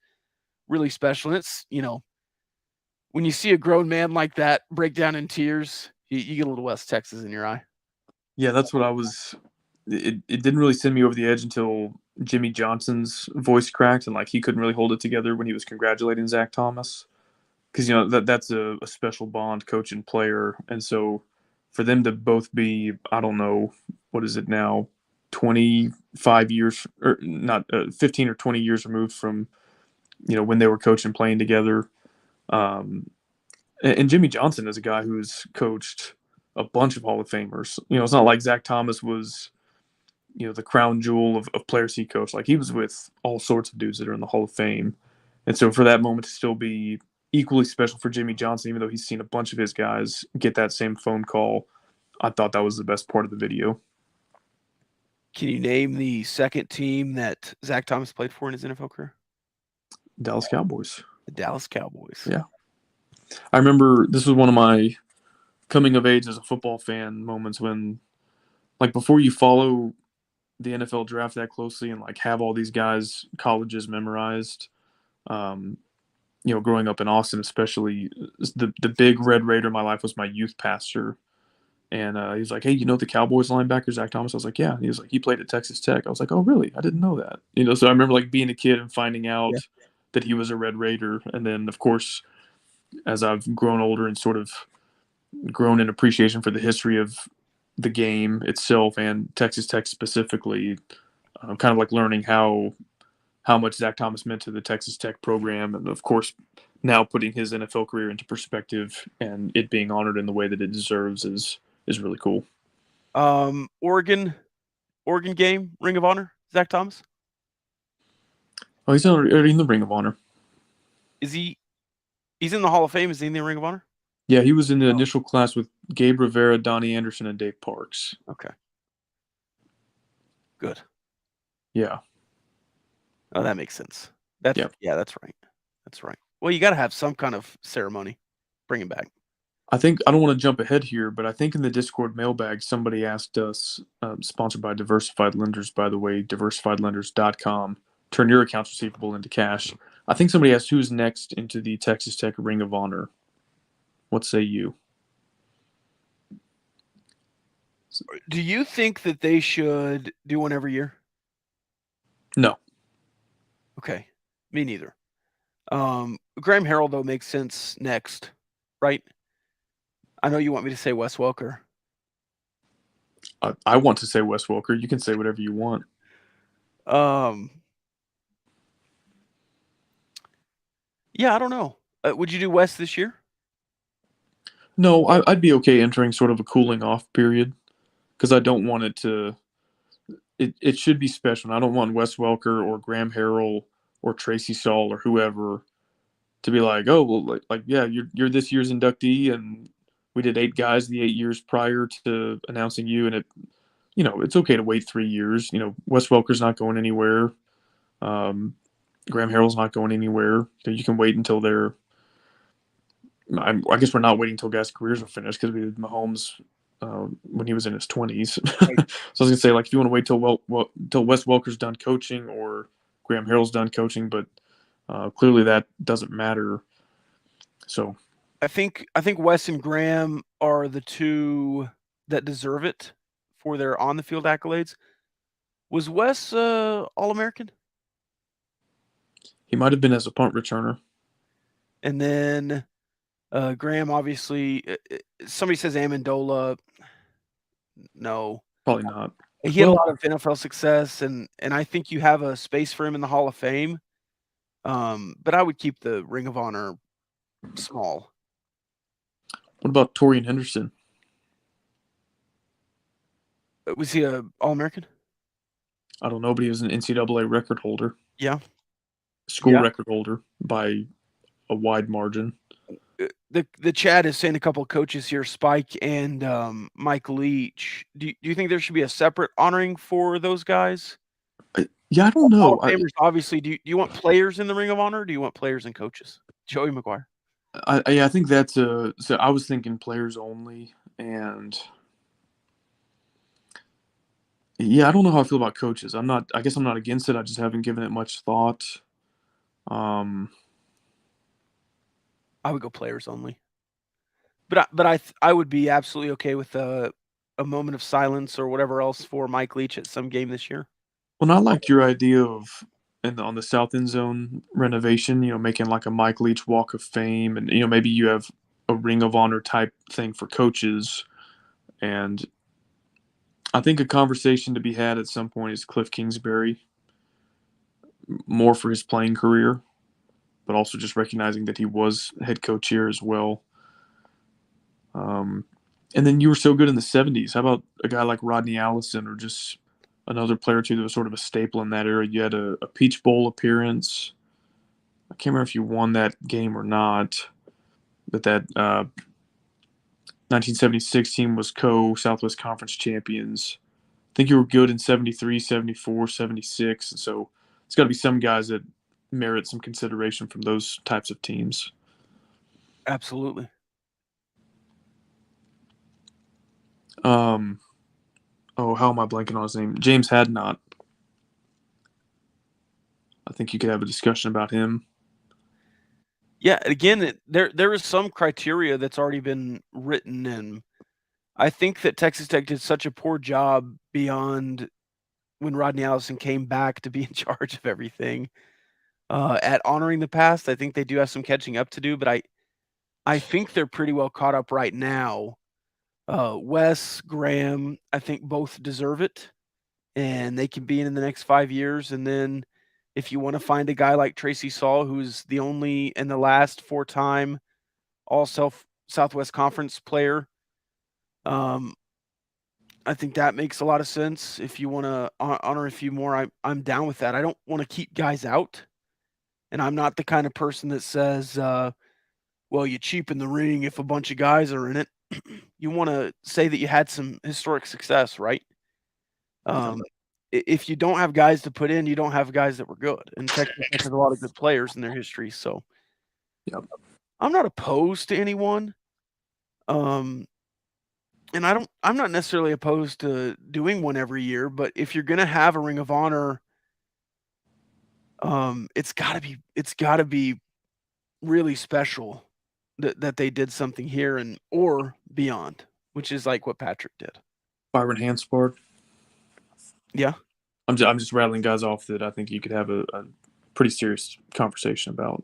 really special. And it's, when you see a grown man like that break down in tears, you get a little West Texas in your eye. Yeah, that's what I was. It didn't really send me over the edge until Jimmy Johnson's voice cracked and like he couldn't really hold it together when he was congratulating Zach Thomas, because that's a special bond, coach and player, and so for them to both be, I don't know, what is it now, 25 years or not, 15 or 20 years removed from when they were coaching and playing together. And Jimmy Johnson is a guy who's coached a bunch of Hall of Famers. It's not like Zach Thomas was, the crown jewel of players he coached. Like, he was with all sorts of dudes that are in the Hall of Fame. And so for that moment to still be equally special for Jimmy Johnson, even though he's seen a bunch of his guys get that same phone call, I thought that was the best part of the video. Can you name the second team that Zach Thomas played for in his NFL career? Dallas Cowboys. The Dallas Cowboys. Yeah. I remember this was one of my coming of age as a football fan moments when, like, before you follow the NFL draft that closely and like have all these guys' colleges memorized, growing up in Austin, especially, the big Red Raider in my life was my youth pastor. And he was like, hey, the Cowboys linebacker, Zach Thomas? I was like, yeah. He was like, he played at Texas Tech. I was like, oh, really? I didn't know that. So I remember like being a kid and finding out that he was a Red Raider. And then, of course, as I've grown older and sort of grown in appreciation for the history of the game itself and Texas Tech specifically, kind of like learning how much Zach Thomas meant to the Texas Tech program. And, of course, now putting his NFL career into perspective and it being honored in the way that it deserves is really cool. Oregon game, Ring of Honor, Zach Thomas? Oh, he's already in the Ring of Honor. Is he? He's in the Hall of Fame. Is he in the Ring of Honor? Yeah, he was in the initial class with Gabe Rivera, Donnie Anderson, and Dave Parks. Okay. Good. Yeah. Oh, that makes sense. That's right. That's right. Well, you got to have some kind of ceremony. Bring him back. I don't want to jump ahead here, but I think in the Discord mailbag, somebody asked us, sponsored by Diversified Lenders, by the way, diversifiedlenders.com, turn your accounts receivable into cash. I think somebody asked who's next into the Texas Tech Ring of Honor. What say you? Do you think that they should do one every year? No. Okay. Me neither. Graham Harrell, though, makes sense next, right? I know you want me to say Wes Welker. I want to say Wes Welker. You can say whatever you want. Yeah, I don't know. Would you do Wes this year? No, I'd be okay entering sort of a cooling off period because I don't want it to. It should be special. And I don't want Wes Welker or Graham Harrell or Tracy Saul or whoever to be like, oh well, like yeah, you're this year's inductee, and we did 8 guys the 8 years prior to announcing you, and it's okay to wait 3 years. Wes Welker's not going anywhere. Graham Harrell's not going anywhere. You can wait until they're. I guess we're not waiting until guys' careers are finished because we did Mahomes when he was in his 20s. Right. So I was gonna say, like, if you want to wait till Wes Welker's done coaching or Graham Harrell's done coaching, but clearly that doesn't matter. So I think Wes and Graham are the two that deserve it for their on the field accolades. Was Wes All-American? He might have been as a punt returner. And then Graham, obviously, somebody says Amendola. No, probably not. He had a lot of NFL success, and I think you have a space for him in the Hall of Fame. But I would keep the Ring of Honor small. What about Torian Henderson? Was he a All-American? I don't know, but he was an NCAA record holder. Yeah. School record holder by a wide margin. The chat is saying a couple of coaches here, Spike and Mike Leach. Do you think there should be a separate honoring for those guys? Yeah, I don't know. Obviously, do you want players in the Ring of Honor, or do you want players and coaches? Joey McGuire. I think that's so I was thinking players only, and yeah, I don't know how I feel about coaches. I guess I'm not against it. I just haven't given it much thought. I would go players only, but I would be absolutely okay with a moment of silence or whatever else for Mike Leach at some game this year. Well, I liked your idea of on the South End Zone renovation, making like a Mike Leach Walk of Fame, and maybe you have a Ring of Honor type thing for coaches. And I think a conversation to be had at some point is Cliff Kingsbury, more for his playing career, but also just recognizing that he was head coach here as well. And then you were so good in the 70s. How about a guy like Rodney Allison, or just another player or two that was sort of a staple in that era? You had a Peach Bowl appearance. I can't remember if you won that game or not, but that 1976 team was co-Southwest Conference champions. I think you were good in 73, 74, 76. And so it's got to be some guys that merit some consideration from those types of teams. Absolutely. How am I blanking on his name? James Hadnot. I think you could have a discussion about him. Yeah, again, there is some criteria that's already been written, and I think that Texas Tech did such a poor job beyond when Rodney Allison came back to be in charge of everything at honoring the past. I think they do have some catching up to do, but I think they're pretty well caught up right now. Wes, Graham, I think both deserve it, and they can be in the next 5 years. And then If you want to find a guy like Tracy Saul, who's the only in the last 4-time Southwest Conference player, I think that makes a lot of sense. If you want to honor a few more, I'm down with that. I don't want to keep guys out, and I'm not the kind of person that says, well, you cheapen the ring if a bunch of guys are in it. You want to say that you had some historic success, right? If you don't have guys to put in, you don't have guys that were good. And Texas Tech has a lot of good players in their history, so I'm not opposed to anyone. And I'm not necessarily opposed to doing one every year, but if you're gonna have a Ring of Honor, it's gotta be really special that they did something here or beyond, which is like what Patrick did. Byron Hanspard. Yeah. I'm just rattling guys off that I think you could have a pretty serious conversation about.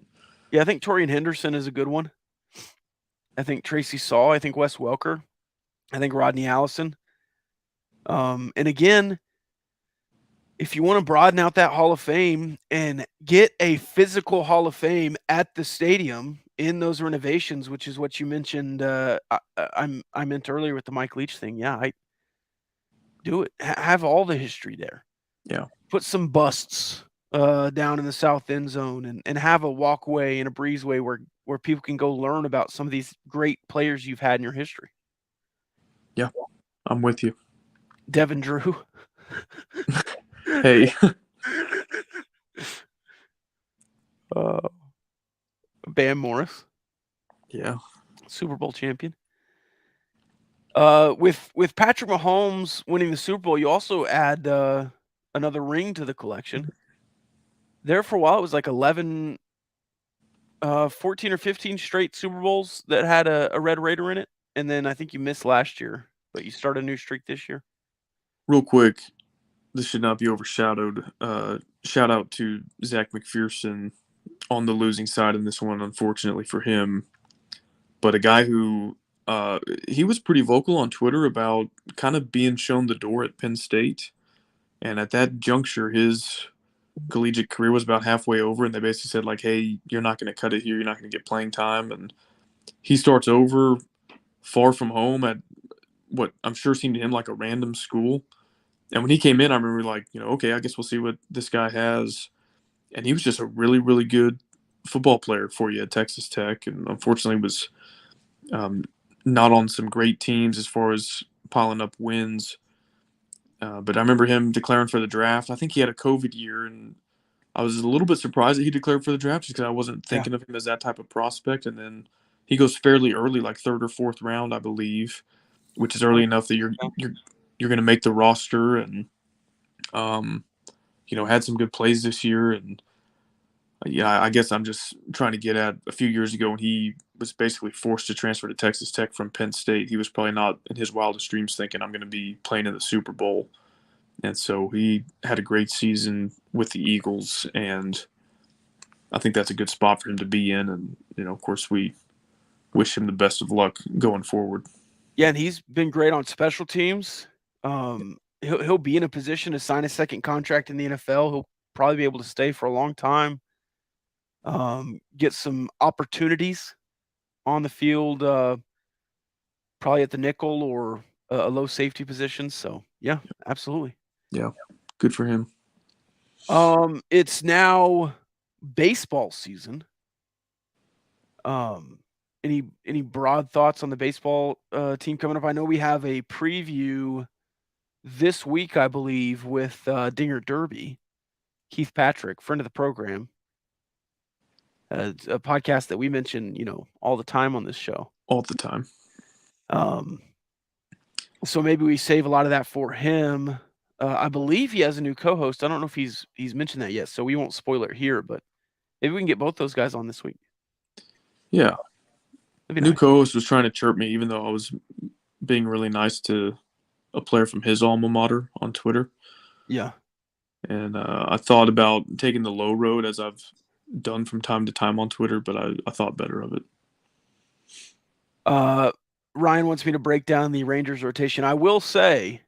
Yeah, I think Torian Henderson is a good one. I think Tracy Saul. I think Wes Welker. I think Rodney Allison. And again, if you want to broaden out that Hall of Fame and get a physical Hall of Fame at the stadium in those renovations, which is what you mentioned, I meant earlier with the Mike Leach thing. Yeah, I do it. Have all the history there. Yeah. Put some busts down in the south end zone and have a walkway and a breezeway where people can go learn about some of these great players you've had in your history. Yeah, I'm with you. Devin Drew. Hey. Bam Morris. Yeah. Super Bowl champion. With Patrick Mahomes winning the Super Bowl, you also add another ring to the collection. There for a while, it was like 11, 14 or 15 straight Super Bowls that had a Red Raider in it. And then I think you missed last year, but you start a new streak this year. Real quick, this should not be overshadowed. Shout out to Zach McPherson on the losing side in this one, unfortunately for him. But a guy who he was pretty vocal on Twitter about kind of being shown the door at Penn State. And at that juncture, his collegiate career was about halfway over, and they basically said, like, hey, you're not going to cut it here. You're not going to get playing time. And he starts over far from home at what I'm sure seemed to him like a random school. And when he came in, I remember like, okay, I guess we'll see what this guy has. And he was just a really, really good football player for you at Texas Tech. And unfortunately was not on some great teams as far as piling up wins. But I remember him declaring for the draft. I think he had a COVID year, and I was a little bit surprised that he declared for the draft just because I wasn't thinking of him as that type of prospect. And then he goes fairly early, like third or fourth round, I believe, which is early enough that you're going to make the roster, and had some good plays this year. And I guess I'm just trying to get at a few years ago when he was basically forced to transfer to Texas Tech from Penn State. He was probably not in his wildest dreams thinking I'm going to be playing in the Super Bowl. And so he had a great season with the Eagles, and I think that's a good spot for him to be in. And, of course, we wish him the best of luck going forward. Yeah, and he's been great on special teams. He'll be in a position to sign a second contract in the NFL. He'll probably be able to stay for a long time. Get some opportunities on the field, probably at the nickel or a low safety position. So, yeah, absolutely. Yeah, good for him. It's now baseball season. Any broad thoughts on the baseball team coming up? I know we have a preview this week, I believe, with Dinger Derby, Keith Patrick, friend of the program. It's a podcast that we mention, all the time on this show. All the time. So maybe we save a lot of that for him. I believe he has a new co-host. I don't know if he's mentioned that yet, so we won't spoil it here, but maybe we can get both those guys on this week. Yeah. New nice. Co-host was trying to chirp me, even though I was being really nice to a player from his alma mater on Twitter. Yeah. And I thought about taking the low road, as I've done from time to time on Twitter, but I thought better of it. Ryan wants me to break down the Rangers rotation. I will say,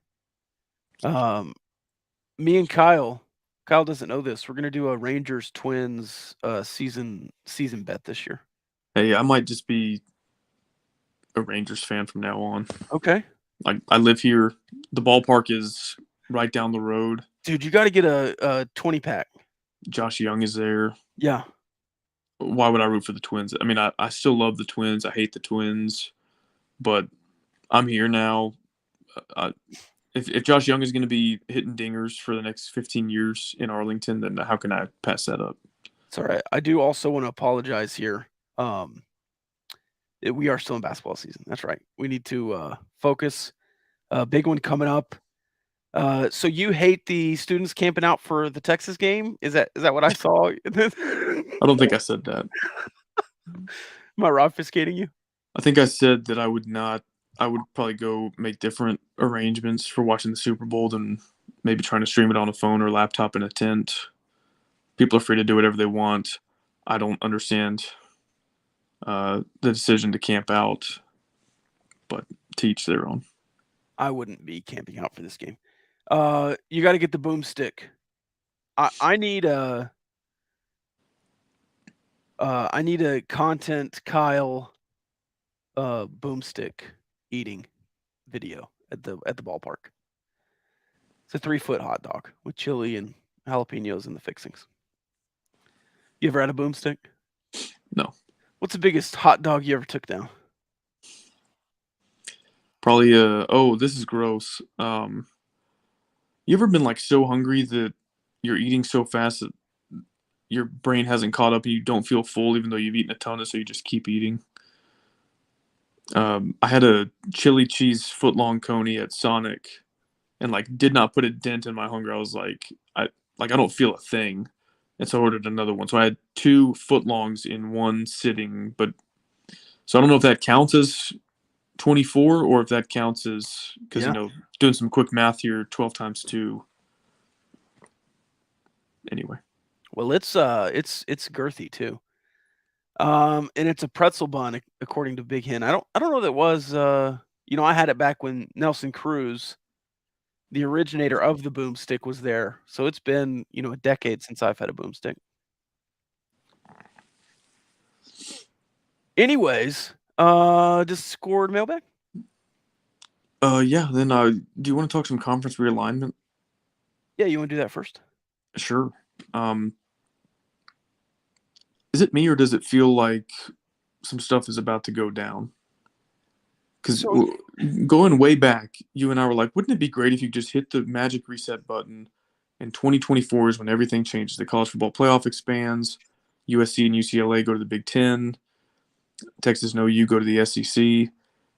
me and Kyle Kyle doesn't know this. We're gonna do a Rangers Twins season bet this year. Hey, I might just be a Rangers fan from now on. Okay. Like, I live here. The ballpark is right down the road. Dude, you got to get a 20-pack. Josh Young is there. Yeah. Why would I root for the Twins? I mean, I still love the Twins. I hate the Twins, but I'm here now. If Josh Young is going to be hitting dingers for the next 15 years in Arlington, then how can I pass that up? It's all right. I do also want to apologize here. We are still in basketball season. That's right. We need to focus. Big one coming up. So you hate the students camping out for the Texas game? Is that what I saw? I don't think I said that. Am I obfuscating you? I think I said that I would not. I would probably go make different arrangements for watching the Super Bowl than maybe trying to stream it on a phone or laptop in a tent. People are free to do whatever they want. I don't understand the decision to camp out, but to each their own. I wouldn't be camping out for this game. You got to get the boomstick. I need a content Kyle boomstick eating video at the ballpark. It's a 3-foot hot dog with chili and jalapenos and the fixings. You ever had a boomstick? No. What's the biggest hot dog you ever took down? Probably this is gross. You ever been like so hungry that you're eating so fast that your brain hasn't caught up and you don't feel full even though you've eaten a ton, so you just keep eating? I had a chili cheese footlong coney at Sonic and like did not put a dent in my hunger. I was like, I don't feel a thing. And so I ordered another one. So I had 2 footlongs in one sitting, but so I don't know if that counts as 24 or if that counts as, because doing some quick math here, 12 times 2. Anyway. Well, it's girthy too. And it's a pretzel bun according to Big Hen. I don't know that was I had it back when Nelson Cruz, the originator of the boomstick, was there. So it's been, a decade since I've had a boomstick. Anyways, Discord mailbag? Yeah, then do you want to talk some conference realignment? Yeah, you want to do that first? Sure. Is it me or does it feel like some stuff is about to go down? Because going way back, you and I were like, wouldn't it be great if you just hit the magic reset button and 2024 is when everything changes? The college football playoff expands, USC and UCLA go to the Big Ten, Texas and OU go to the SEC,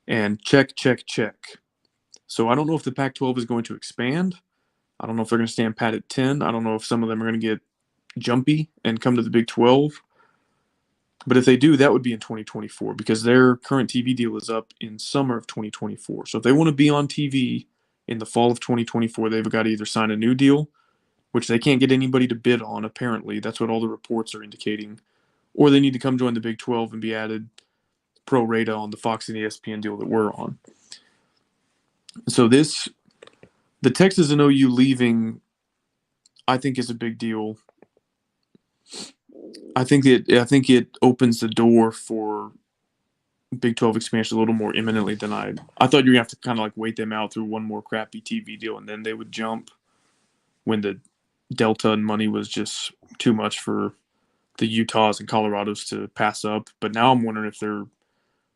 and check. So I don't know if the Pac-12 is going to expand. I don't know if they're going to stand pat at 10. I don't know if some of them are going to get jumpy and come to the Big 12. But if they do, that would be in 2024 because their current TV deal is up in summer of 2024. So if they want to be on TV in the fall of 2024, they've got to either sign a new deal, which they can't get anybody to bid on, apparently. That's what all the reports are indicating. Or they need to come join the Big 12 and be added pro rata on the Fox and ESPN deal that we're on. So the Texas and OU leaving, I think, is a big deal. I think it opens the door for Big 12 expansion a little more imminently than I thought. You were gonna have to kind of like wait them out through one more crappy TV deal and then they would jump when the delta and money was just too much for the Utahs and Colorados to pass up. But now I'm wondering if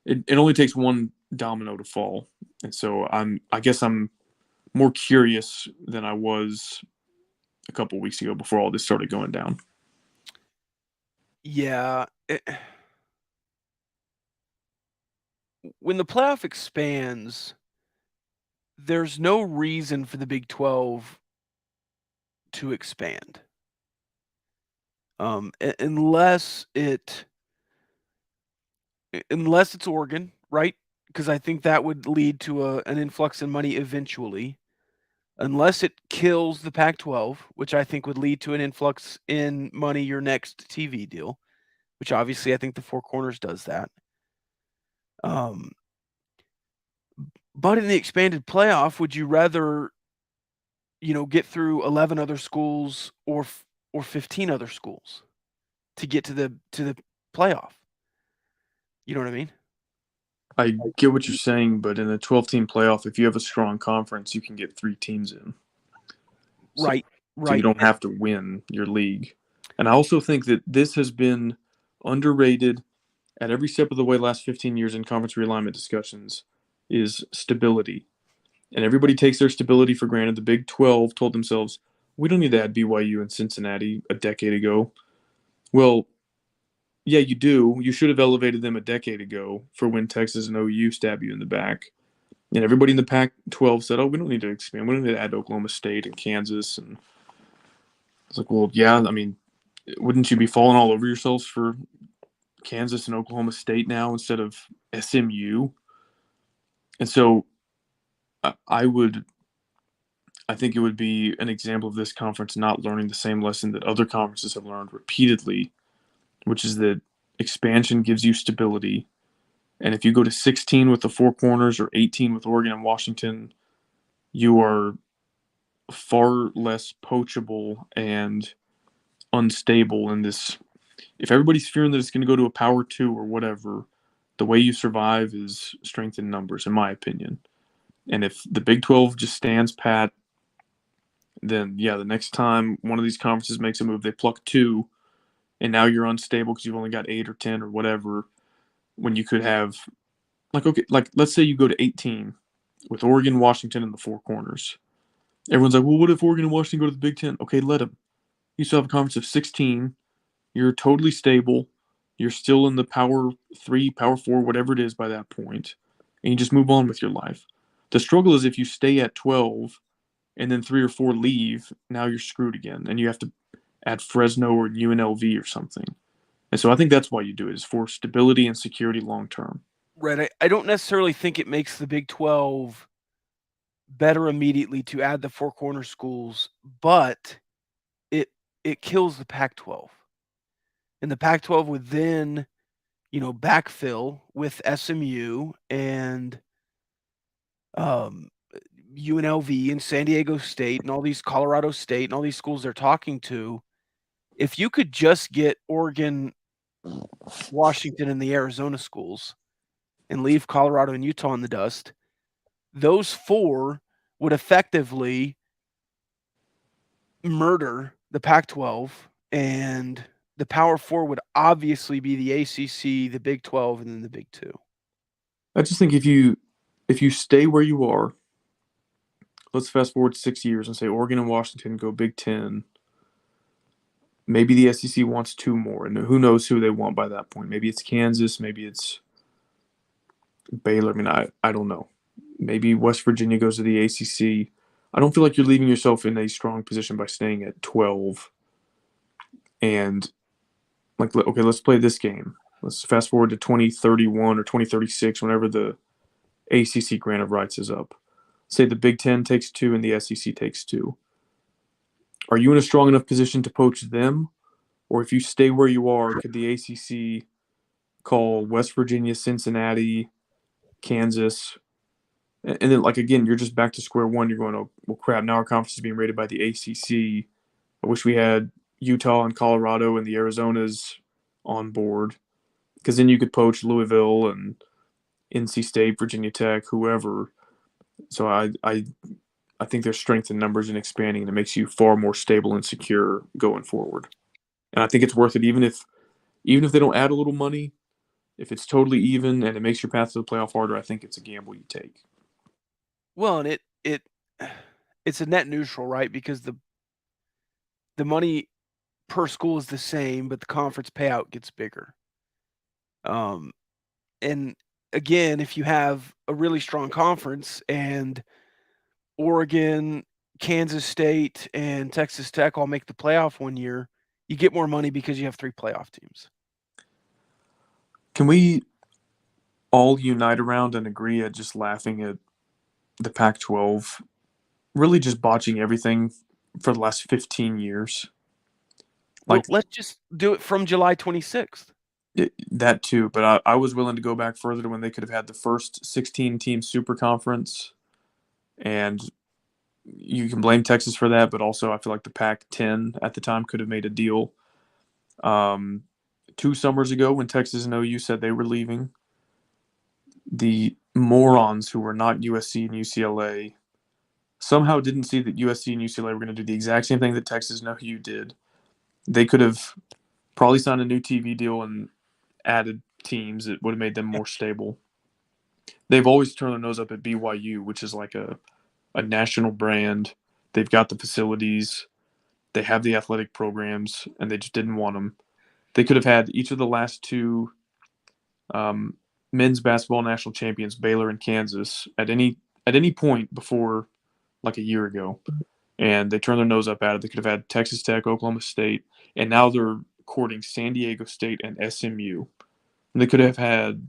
it only takes one domino to fall. And so I guess I'm more curious than I was a couple of weeks ago before all this started going down. Yeah. When the playoff expands, there's no reason for the Big 12 to expand. Unless it's Oregon, right? Because I think that would lead to an influx in money eventually. Unless it kills the Pac-12, which I think would lead to an influx in money your next TV deal, which obviously I think the Four Corners does that. But in the expanded playoff, would you rather get through 11 other schools or 15 other schools to get to the playoff. You know what I mean? I get what you're saying, but in a 12-team playoff, if you have a strong conference, you can get 3 teams in. Right. So you don't have to win your league. And I also think that this has been underrated at every step of the way last 15 years in conference realignment discussions is stability. And everybody takes their stability for granted. The Big 12 told themselves, we don't need to add BYU and Cincinnati a decade ago. Well, yeah, you do. You should have elevated them a decade ago for when Texas and OU stab you in the back. And everybody in the Pac-12 said, oh, we don't need to expand. We don't need to add Oklahoma State and Kansas. And it's like, well, yeah, I mean, wouldn't you be falling all over yourselves for Kansas and Oklahoma State now instead of SMU? And so I think it would be an example of this conference not learning the same lesson that other conferences have learned repeatedly, which is that expansion gives you stability. And if you go to 16 with the Four Corners or 18 with Oregon and Washington, you are far less poachable and unstable in this. If everybody's fearing that it's going to go to a Power 2 or whatever, the way you survive is strength in numbers, in my opinion. And if the Big 12 just stands pat, then, yeah, the next time one of these conferences makes a move, they pluck 2, and now you're unstable because you've only got 8 or 10 or whatever, when you could have, let's say you go to 18 with Oregon, Washington, and the Four Corners. Everyone's like, well, what if Oregon and Washington go to the Big 10? Okay, let them. You still have a conference of 16. You're totally stable. You're still in the Power 3, Power 4, whatever it is by that point, and you just move on with your life. The struggle is if you stay at 12 and then 3 or 4 leave, now you're screwed again, and you have to add Fresno or UNLV or something. And so I think that's why you do it, is for stability and security long term. Right. I don't necessarily think it makes the Big 12 better immediately to add the Four Corner schools, but it kills the Pac-12. And the Pac-12 would then, backfill with SMU and UNLV and San Diego State and all these Colorado State and all these schools they're talking to. If you could just get Oregon, Washington, and the Arizona schools and leave Colorado and Utah in the dust, those 4 would effectively murder the Pac-12, and the Power 4 would obviously be the ACC, the Big 12, and then the Big 2. I just think if you stay where you are, let's fast forward 6 years and say Oregon and Washington go Big 10. Maybe the SEC wants 2 more, and who knows who they want by that point. Maybe it's Kansas, maybe it's Baylor. I mean, I don't know. Maybe West Virginia goes to the ACC. I don't feel like you're leaving yourself in a strong position by staying at 12. And, okay, let's play this game. Let's fast forward to 2031 or 2036, whenever the ACC grant of rights is up. Say the Big 10 takes 2 and the SEC takes 2. Are you in a strong enough position to poach them? Or if you stay where you are, could the ACC call West Virginia, Cincinnati, Kansas? And then, again, you're just back to square one. You're going, oh, well, crap, now our conference is being rated by the ACC. I wish we had Utah and Colorado and the Arizonas on board, because then you could poach Louisville and NC State, Virginia Tech, whoever. So I think there's strength in numbers and expanding, and it makes you far more stable and secure going forward. And I think it's worth it, even if they don't add a little money. If it's totally even and it makes your path to the playoff harder, I think it's a gamble you take. Well, and it's a net neutral, right? Because the money per school is the same, but the conference payout gets bigger. And again, if you have a really strong conference and Oregon, Kansas State, and Texas Tech all make the playoff one year, you get more money because you have 3 playoff teams. Can we all unite around and agree at just laughing at the Pac-12 really just botching everything for the last 15 years? Well, let's just do it from July 26th. That too, but I was willing to go back further to when they could have had the first 16-team super conference and you can blame Texas for that, but also I feel like the Pac-10 at the time could have made a deal. 2 summers ago, when Texas and OU said they were leaving, the morons who were not USC and UCLA somehow didn't see that USC and UCLA were going to do the exact same thing that Texas and OU did. They could have probably signed a new TV deal and added teams. It would have made them more stable. They've always turned their nose up at BYU, which is like a national brand. They've got the facilities. They have the athletic programs, and they just didn't want them. They could have had each of the last 2 men's basketball national champions, Baylor and Kansas, at any point before like a year ago, and they turned their nose up at it. They could have had Texas Tech, Oklahoma State, and now they're courting San Diego State and SMU. And they could have had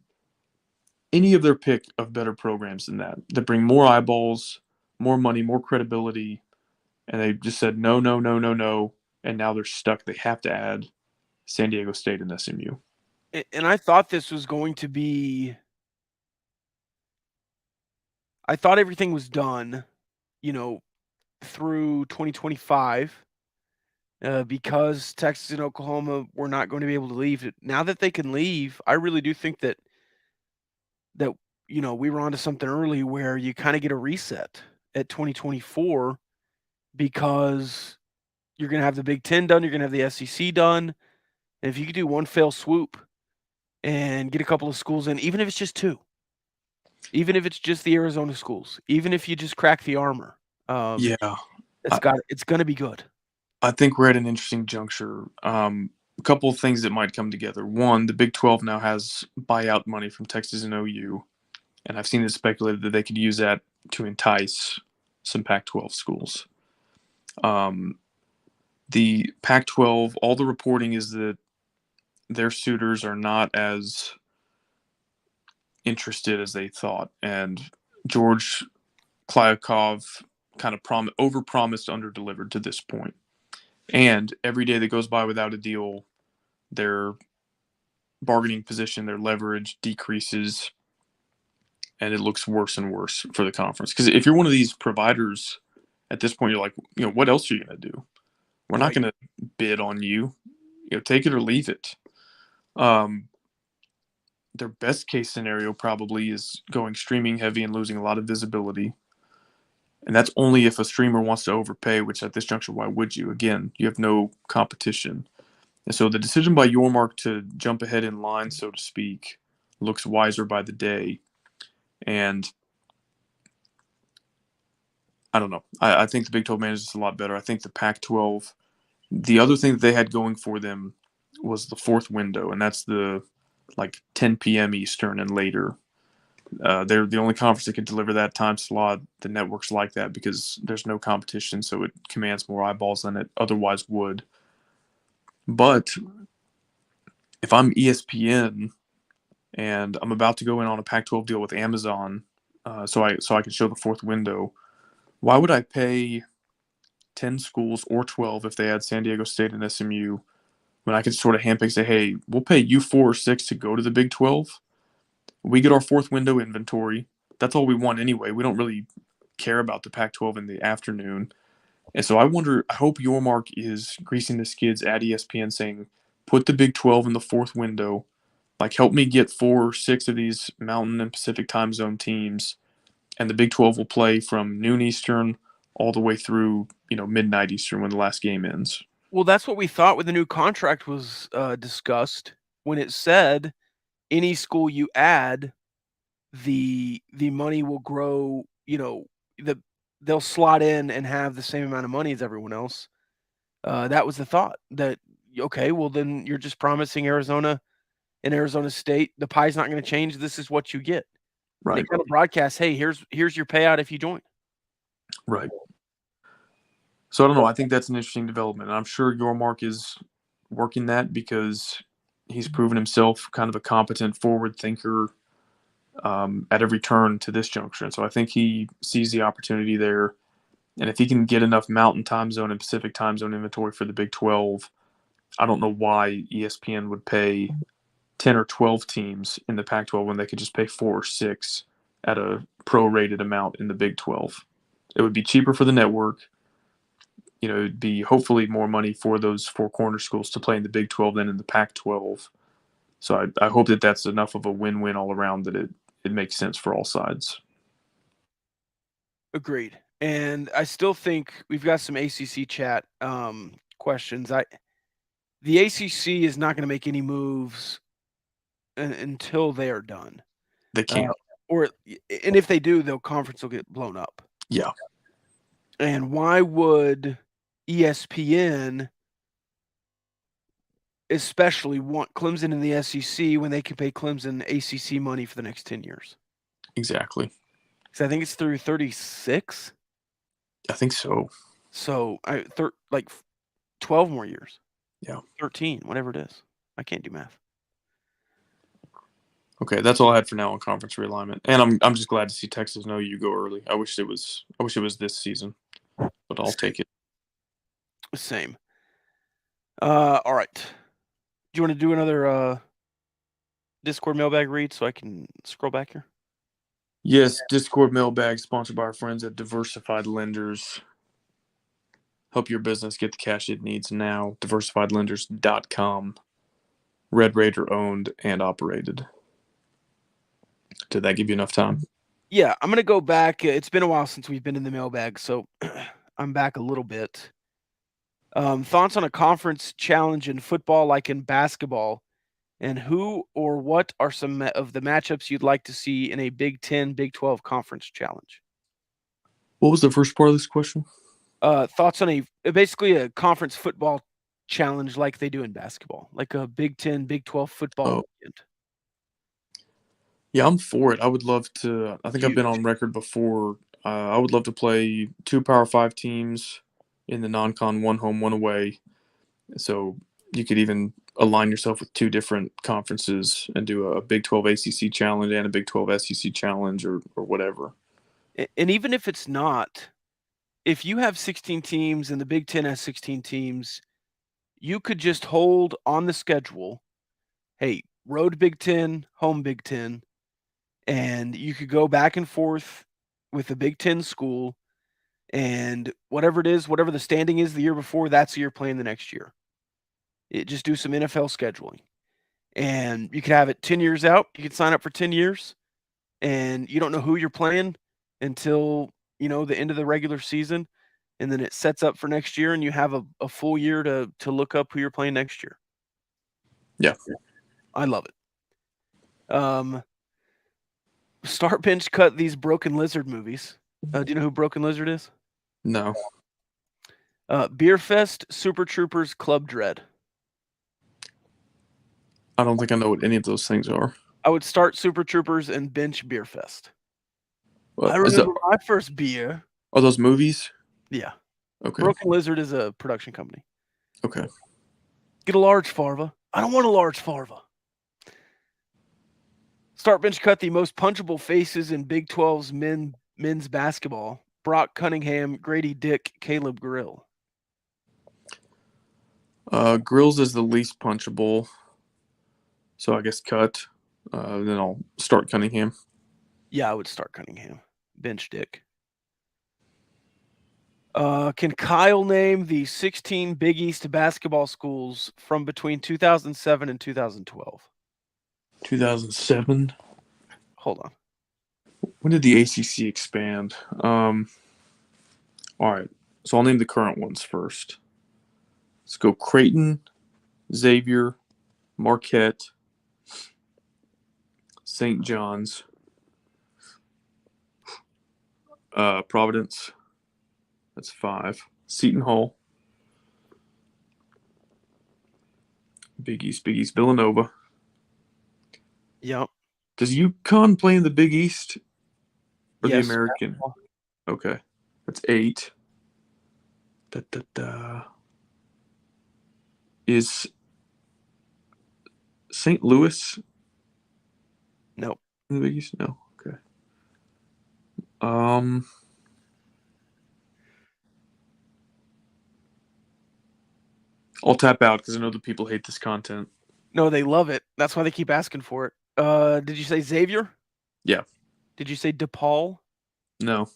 any of their pick of better programs than that bring more eyeballs, more money, more credibility, and they just said no, no, no, no, no, and now they're stuck. They have to add San Diego State and SMU. And I thought this was going to be – I thought everything was done, through 2025 because Texas and Oklahoma were not going to be able to leave. Now that they can leave, I really do think that we were onto something early where you kind of get a reset at 2024 because you're going to have the Big Ten done, you're going to have the SEC done, and if you could do one fell swoop and get a couple of schools in, even if it's just 2, even if it's just the Arizona schools, even if you just crack the armor, it's going to be good. I think we're at an interesting juncture. A couple of things that might come together. One, the Big 12 now has buyout money from Texas and OU, and I've seen it speculated that they could use that to entice some Pac-12 schools. The Pac-12, all the reporting is that their suitors are not as interested as they thought, and George Kliavkoff kind of overpromised, underdelivered to this point. And every day that goes by without a deal, their bargaining position, their leverage decreases, and it looks worse and worse for the conference. Because if you're one of these providers at this point, you're like, what else are you going to do? We're not going to bid on you. Take it or leave it. Their best case scenario probably is going streaming heavy and losing a lot of visibility. And that's only if a streamer wants to overpay, which at this juncture, why would you? Again, you have no competition. And so the decision by Yormark to jump ahead in line, so to speak, looks wiser by the day. And I don't know. I think the Big 12 manages a lot better. I think the Pac-12, the other thing that they had going for them was the 4th window, and that's the 10 p.m. Eastern and later. They're the only conference that can deliver that time slot. The networks like that because there's no competition, so it commands more eyeballs than it otherwise would. But if I'm ESPN and I'm about to go in on a Pac-12 deal with Amazon, so I can show the 4th window, why would I pay 10 schools or 12 if they had San Diego State and SMU when I could sort of handpick, say, hey, we'll pay you 4 or 6 to go to the Big 12. We get our 4th window inventory. That's all we want anyway. We don't really care about the Pac-12 in the afternoon. And so I hope Yormark is greasing the skids at ESPN saying, put the Big 12 in the 4th window. Help me get 4 or 6 of these Mountain and Pacific time zone teams. And the Big 12 will play from noon Eastern all the way through, midnight Eastern when the last game ends. Well, that's what we thought when the new contract was discussed, when it said any school you add, the money will grow, they'll slot in and have the same amount of money as everyone else. That was the thought that, okay, well then you're just promising Arizona and Arizona State, the pie's not going to change. This is what you get. Right. They kind of broadcast, hey, here's your payout if you join. Right. So I don't know. I think that's an interesting development. And I'm sure Yormark is working that because he's proven himself kind of a competent forward thinker at every turn to this juncture. And so I think he sees the opportunity there. And if he can get enough Mountain time zone and Pacific time zone inventory for the Big 12, I don't know why ESPN would pay 10 or 12 teams in the Pac-12 when they could just pay 4 or 6 at a prorated amount in the Big 12. It would be cheaper for the network. It'd be hopefully more money for those four corner schools to play in the Big 12 than in the Pac-12. So I hope that that's enough of a win-win all around that it makes sense for all sides. Agreed. And I still think we've got some ACC chat questions. The ACC is not going to make any moves until they are done. They can't. And if they do, the conference will get blown up. Yeah. And why would ESPN especially want Clemson in the SEC when they can pay Clemson ACC money for the next 10 years? Exactly. Because I think it's through 36. I think so. So 12 more years. Yeah. 13, whatever it is. I can't do math. Okay, that's all I had for now on conference realignment. And I'm just glad to see Texas know you go early. I wish it was this season, but I'll take it. Same. All right. Do you want to do another Discord mailbag read so I can scroll back here? Yes, Discord mailbag sponsored by our friends at Diversified Lenders. Help your business get the cash it needs now. DiversifiedLenders.com. Red Raider owned and operated. Did that give you enough time? Yeah, I'm going to go back. It's been a while since we've been in the mailbag, so I'm back a little bit. Thoughts on a conference challenge in football like in basketball, and who or what are some of the matchups you'd like to see in a Big 10, Big 12 conference challenge? What was the first part of this question? Thoughts on basically a conference football challenge like they do in basketball, like a Big 10, Big 12 football weekend. Yeah, I'm for it. I would love to. I think I've been on record before. I would love to play 2 Power 5 teams in the non-con, 1 home, 1 away. So you could even align yourself with 2 different conferences and do a Big 12 ACC challenge and a Big 12 SEC challenge or whatever. And even if it's not, if you have 16 teams and the Big 10 has 16 teams, you could just hold on the schedule, hey, road Big 10, home Big 10, and you could go back and forth with the Big 10 school, and whatever it is, whatever the standing is the year before, that's who you're playing the next year. Just do some NFL scheduling. And you could have it 10 years out. You could sign up for 10 years, and you don't know who you're playing until, the end of the regular season, and then it sets up for next year, and you have a full year to look up who you're playing next year. Yeah. I love it. Start bench cut these Broken Lizard movies. Do you know who Broken Lizard is? No. Beer Fest, Super Troopers, Club Dread. I don't think I know what any of those things are. I would start Super Troopers and bench Beer Fest. I remember my first beer. Are those movies? Yeah. Okay. Broken Lizard is a production company. Okay. Get a large farva. I don't want a large farva. Start bench cut the most punchable faces in Big 12's men's basketball. Brock Cunningham, Grady Dick, Caleb Grill. Grills is the least punchable. So I guess cut. Then I'll start Cunningham. Yeah, I would start Cunningham. Bench Dick. Can Kyle name the 16 Big East basketball schools from between 2007 and 2012? 2007? Hold on. When did the ACC expand? All right. So I'll name the current ones first. Let's go Creighton, Xavier, Marquette, St. John's, Providence. That's 5. Seton Hall. Big East, Villanova. Yep. Does UConn play in the Big East or Yes. the American? Okay. That's 8. Is St. Louis Nope. in the Big East? No. Okay. I'll tap out because I know the people hate this content. No, they love it. That's why they keep asking for it. Did you say Xavier? Yeah. Did you say DePaul? No.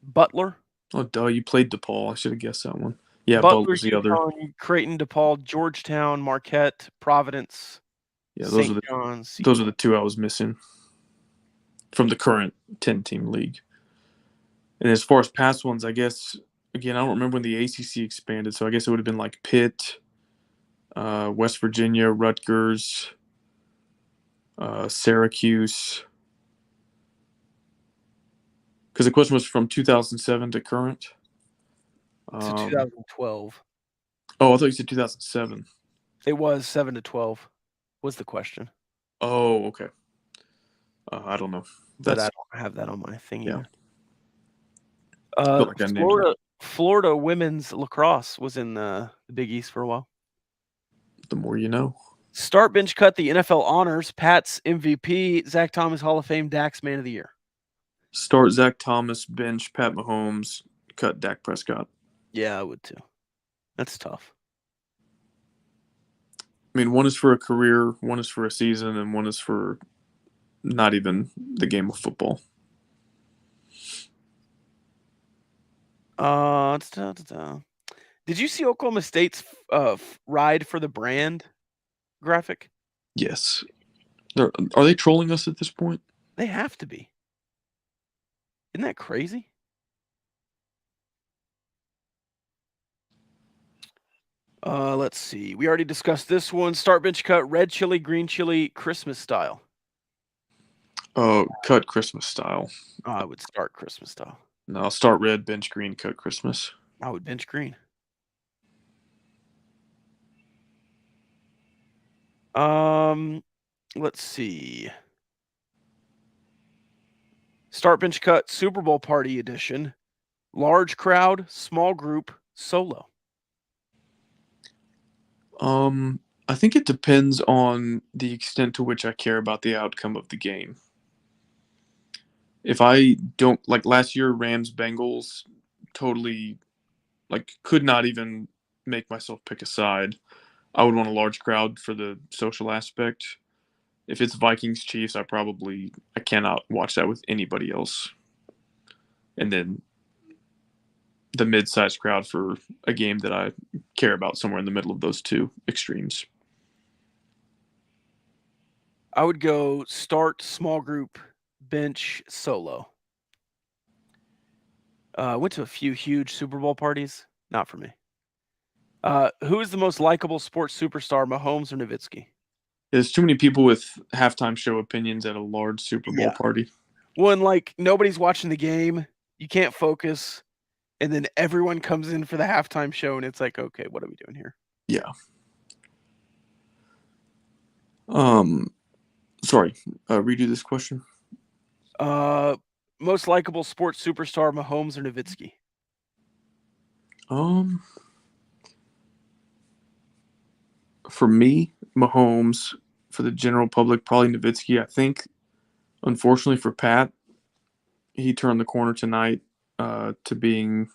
Butler? Oh, duh, you played DePaul. I should have guessed that one. Yeah, Butler, Butler's the other. UConn, Creighton, DePaul, Georgetown, Marquette, Providence, Yeah, St. John's. those are the two I was missing from the current 10-team league. And as far as past ones, I guess, again, I don't remember when the ACC expanded, so I guess it would have been like Pitt, West Virginia, Rutgers, Syracuse. Because the question was from 2007 to current. To 2012. Oh, I thought you said 2007. It was 7 to 12 was the question. Oh, okay. I don't know. But I don't have that on my thing Yeah. either. Florida women's lacrosse was in the Big East for a while. The more you know. Start, bench, cut, the NFL honors. Pat's MVP, Zach Thomas Hall of Fame, Dak's Man of the Year. Start Zach Thomas, bench Pat Mahomes, cut Dak Prescott. Yeah, I would too. That's tough. I mean, one is for a career, one is for a season, and one is for not even the game of football. Did you see Oklahoma State's ride for the brand graphic? Yes. Are they trolling us at this point? They have to be. Isn't that crazy? Let's see. We already discussed this one. Start, bench, cut, red chili, green chili, Christmas style. Oh, cut Christmas style. I would start Christmas style. No, I'll start red, bench green, cut Christmas. I would bench green. Let's see. Start, bench, cut, Super Bowl party edition. Large crowd, small group, solo. I think it depends on the extent to which I care about the outcome of the game. If I don't, like last year, Rams Bengals, totally, like, could not even make myself pick a side. I would want a large crowd for the social aspect. If it's Vikings Chiefs, I cannot watch that with anybody else. And then the mid-sized crowd for a game that I care about, somewhere in the middle of those two extremes. I would go start, small group, bench, solo. Went to a few huge Super Bowl parties. Not for me. Who is the most likable sports superstar, Mahomes or Nowitzki? There's too many people with halftime show opinions at a large Super Bowl party. When, like, nobody's watching the game, you can't focus, and then everyone comes in for the halftime show, and it's like, okay, what are we doing here? Yeah. Sorry, redo this question. Most likable sports superstar, Mahomes or Nowitzki? For me, Mahomes. For the general public, probably Nowitzki. I think, unfortunately for Pat, he turned the corner tonight to being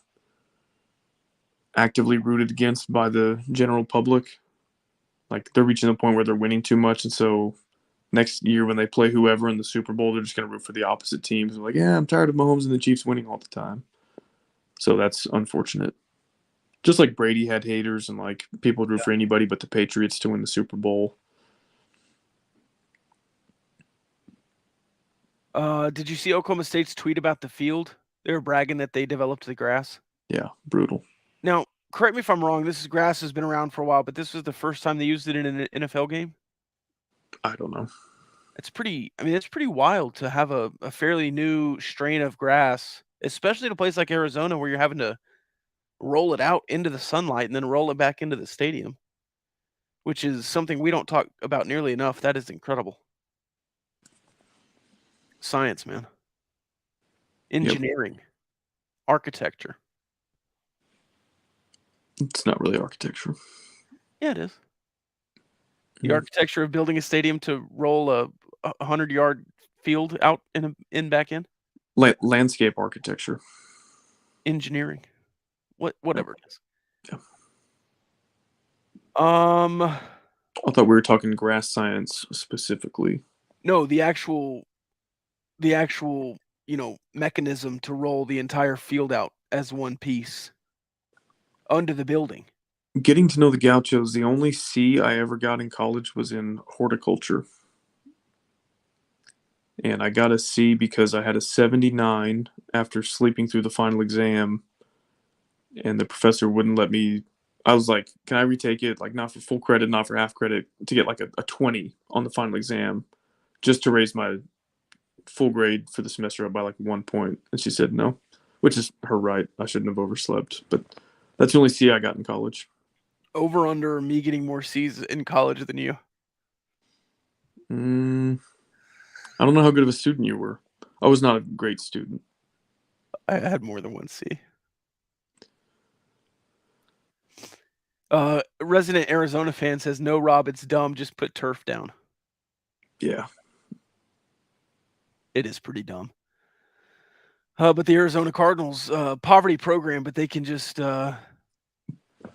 actively rooted against by the general public. Like, they're reaching the point where they're winning too much, and so next year when they play whoever in the Super Bowl, they're just going to root for the opposite teams. They're like, yeah, I'm tired of Mahomes and the Chiefs winning all the time. So that's unfortunate. Just like Brady had haters and like people would root for anybody but the Patriots to win the Super Bowl. Did you see Oklahoma State's tweet about the field? They were bragging that they developed the grass. Yeah, brutal. Now, correct me if I'm wrong. Grass has been around for a while, but this was the first time they used it in an NFL game? I don't know. It's pretty wild to have a fairly new strain of grass, especially in a place like Arizona where you're having to roll it out into the sunlight and then roll it back into the stadium, which is something we don't talk about nearly enough. That is incredible. Science, man. Engineering. Architecture. It's not really architecture. Yeah, it is. The architecture of building a stadium to roll a 100-yard field out in back in. Landscape architecture. Engineering. Whatever it is. Yeah. I thought we were talking grass science specifically. No, the actual mechanism to roll the entire field out as one piece under the building. Getting to know the Gauchos, the only C I ever got in college was in horticulture. And I got a C because I had a 79 after sleeping through the final exam, and the professor wouldn't let me. I was like, can I retake it? Like, not for full credit, not for half credit, to get like a 20 on the final exam, just to raise my full grade for the semester up by like 1 point. And she said no, which is her right. I shouldn't have overslept, but that's the only C I got in college. Over under me getting more C's in college than you. I don't know how good of a student you were. I was not a great student. I had more than one C. Resident Arizona fan says, no, Rob, it's dumb. Just put turf down. Yeah. It is pretty dumb. But the Arizona Cardinals, poverty program, but they can just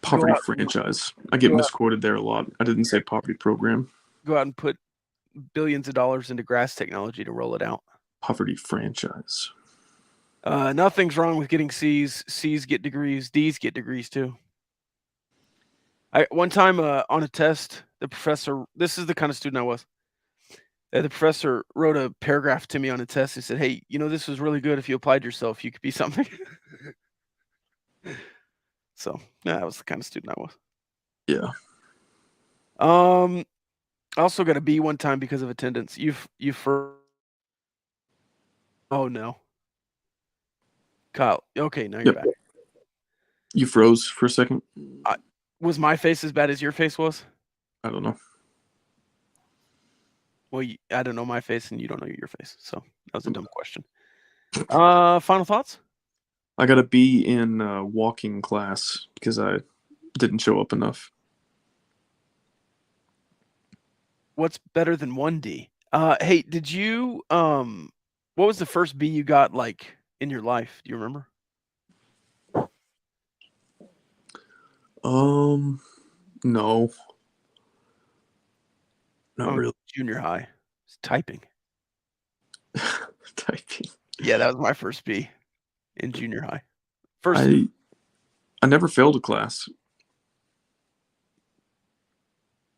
poverty franchise. I get misquoted there a lot. I didn't say poverty program. Go out and put billions of dollars into grass technology to roll it out. Poverty franchise. Nothing's wrong with getting C's. C's get degrees. D's get degrees too. One time on a test, the professor, this is the kind of student I was. The professor wrote a paragraph to me on a test. He said, hey, this was really good. If you applied yourself, you could be something. So, yeah, that was the kind of student I was. Yeah. I also got a B one time because of attendance. Oh, no. Kyle, okay, now you're back. You froze for a second. Was my face as bad as your face was? I don't know. Well, I don't know my face, and you don't know your face, so that was a dumb question. Final thoughts? I got a B in walking class because I didn't show up enough. What's better than 1D? Hey, did you what was the first B you got like in your life? Do you remember? No. Not really. Junior high. It's typing. Typing. Yeah, that was my first B in junior high. I never failed a class.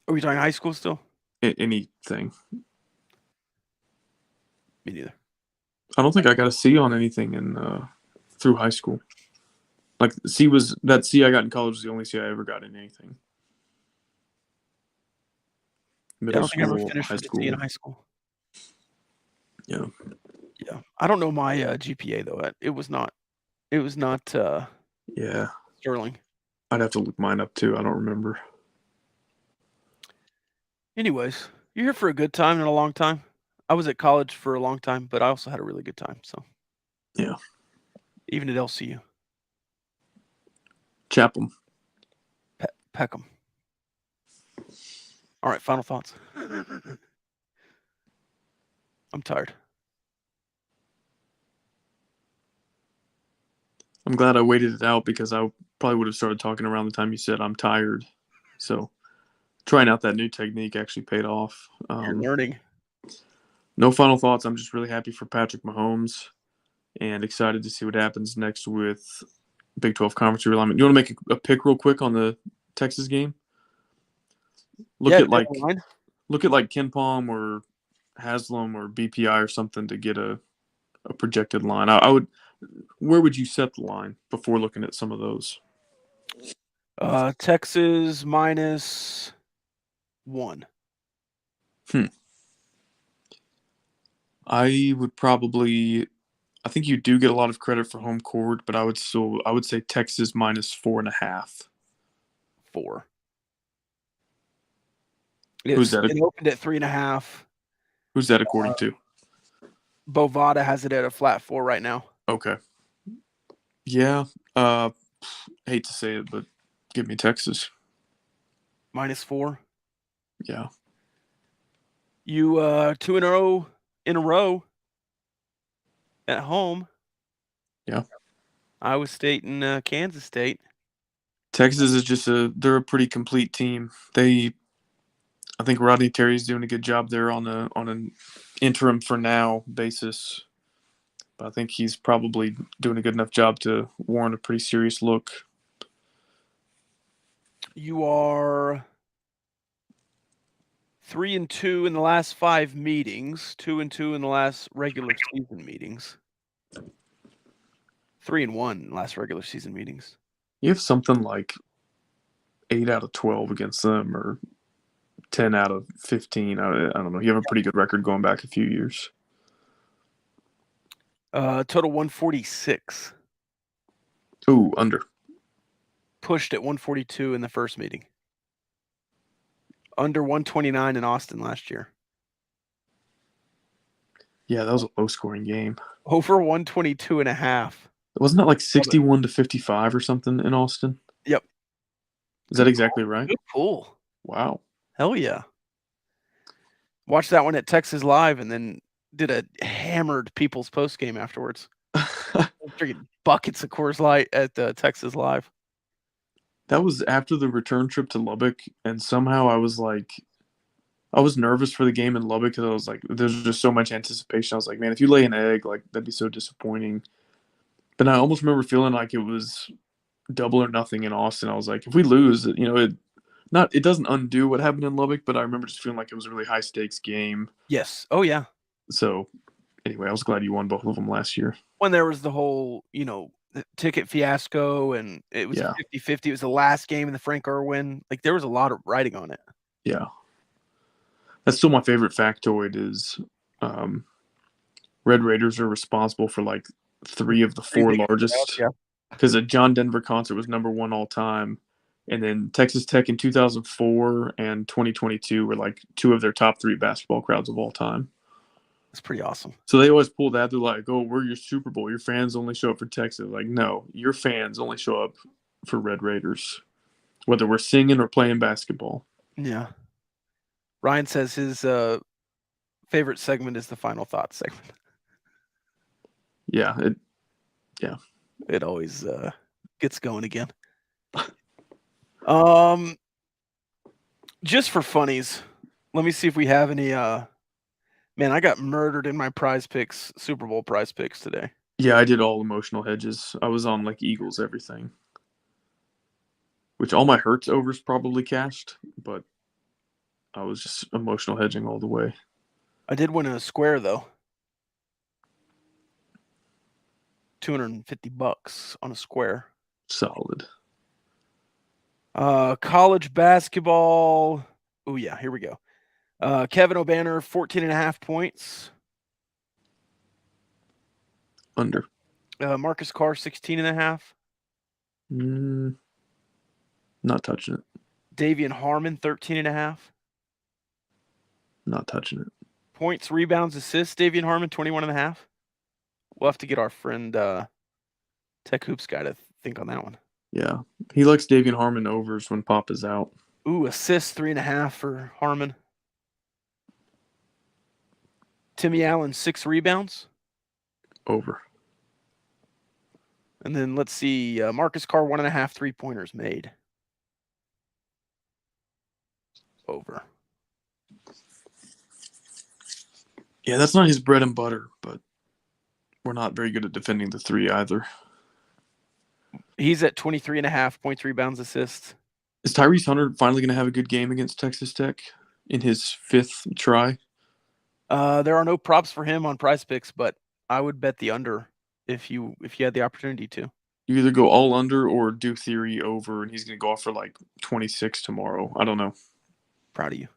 Are we talking high school still? Anything. Me neither. I don't think I got a C on anything in through high school. Like that C I got in college was the only C I ever got in anything. Middle school, I don't think I ever finished high with school. a C in high school. Yeah. Yeah. I don't know my GPA though. It was not yeah. sterling. I'd have to look mine up too. I don't remember. Anyways, you're here for a good time and a long time. I was at college for a long time, but I also had a really good time. So yeah. Even at LCU. Chapham. Peckham. All right, final thoughts. I'm tired. I'm glad I waited it out because I probably would have started talking around the time you said I'm tired. So trying out that new technique actually paid off. You're learning. No final thoughts. I'm just really happy for Patrick Mahomes and excited to see what happens next with Big 12 conference realignment. You want to make a pick real quick on the Texas game? Look at like Ken Palm or Haslam or BPI or something to get a projected line. I would. Where would you set the line before looking at some of those? Texas -1. I would probably. I think you do get a lot of credit for home court, but I would say Texas -4.5. 4. Who's that? It opened at 3.5. Who's that according to? Bovada has it at a flat 4 right now. Okay. Yeah. Hate to say it, but give me Texas. -4. Yeah. You 2-0 in a row at home. Yeah. Iowa State and Kansas State. Texas is just they're a pretty complete team. I think Rodney Terry's doing a good job there on an interim for now basis. But I think he's probably doing a good enough job to warrant a pretty serious look. You are 3-2 in the last 5 meetings, 2-2 in the last regular season meetings. 3-1 in the last regular season meetings. You have something like 8 out of 12 against them, or 10 out of 15. I don't know. You have a pretty good record going back a few years. Total 146. Ooh, under. Pushed at 142 in the first meeting. Under 129 in Austin last year. Yeah, that was a low-scoring game. Over 122.5. Wasn't that like 61 to 55 or something in Austin? Yep. Is that exactly right? Good pull. Wow. Hell yeah. Watched that one at Texas Live and then did a hammered People's post game afterwards. Drinking buckets of Coors Light at Texas Live. That was after the return trip to Lubbock, and somehow I was nervous for the game in Lubbock because I was like, there's just so much anticipation. I was like, man, if you lay an egg, like that'd be so disappointing. But I almost remember feeling like it was double or nothing in Austin. I was like, if we lose, it doesn't undo what happened in Lubbock, but I remember just feeling like it was a really high stakes game. Yes. Oh yeah. So anyway, I was glad you won both of them last year. When there was the whole, the ticket fiasco and it was 50-50. It was the last game in the Frank Irwin. Like there was a lot of writing on it. Yeah. That's still my favorite factoid is Red Raiders are responsible for like 3 of the 4 largest. Yeah. Because a John Denver concert was #1 all time. And then Texas Tech in 2004 and 2022 were like 2 of their top 3 basketball crowds of all time. That's pretty awesome. So they always pull that. They're like, oh, we're your Super Bowl. Your fans only show up for Texas. Like, no, your fans only show up for Red Raiders, whether we're singing or playing basketball. Yeah. Ryan says his favorite segment is the Final Thoughts segment. Yeah. It always gets going again. Just for funnies, let me see if we have any. Man, I got murdered in my Prize Picks Super Bowl Prize Picks today. Yeah, I did all emotional hedges. I was on like Eagles everything, which all my Hurts overs probably cashed, but I was just emotional hedging all the way. I did win a square though. $250 on a square. Solid. College basketball. Oh yeah, here we go. Kevin O'Banner, 14.5 points. Under. Marcus Carr, 16.5. Not touching it. Davian Harmon, 13.5. Not touching it. Points, rebounds, assists. Davian Harmon, 21.5. We'll have to get our friend Tech Hoops guy to think on that one. Yeah, he likes Davian Harmon overs when Pop is out. Ooh, assists 3.5 for Harmon. Timmy Allen, 6 rebounds. Over. And then let's see, Marcus Carr, 1.5 3-pointers made. Over. Yeah, that's not his bread and butter, but we're not very good at defending the 3 either. He's at 23.5 points, rebounds, assists. Is Tyrese Hunter finally going to have a good game against Texas Tech in his 5th try? There are no props for him on Prize Picks, but I would bet the under if you had the opportunity to. You either go all under or do theory over, and he's going to go off for like 26 tomorrow. I don't know. Proud of you.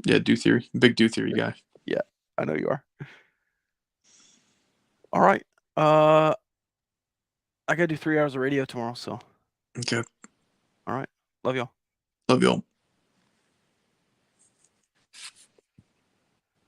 Yeah, do theory. Big do theory guy. Yeah, I know you are. All right. I got to do 3 hours of radio tomorrow, so. Okay. All right. Love y'all. Love y'all.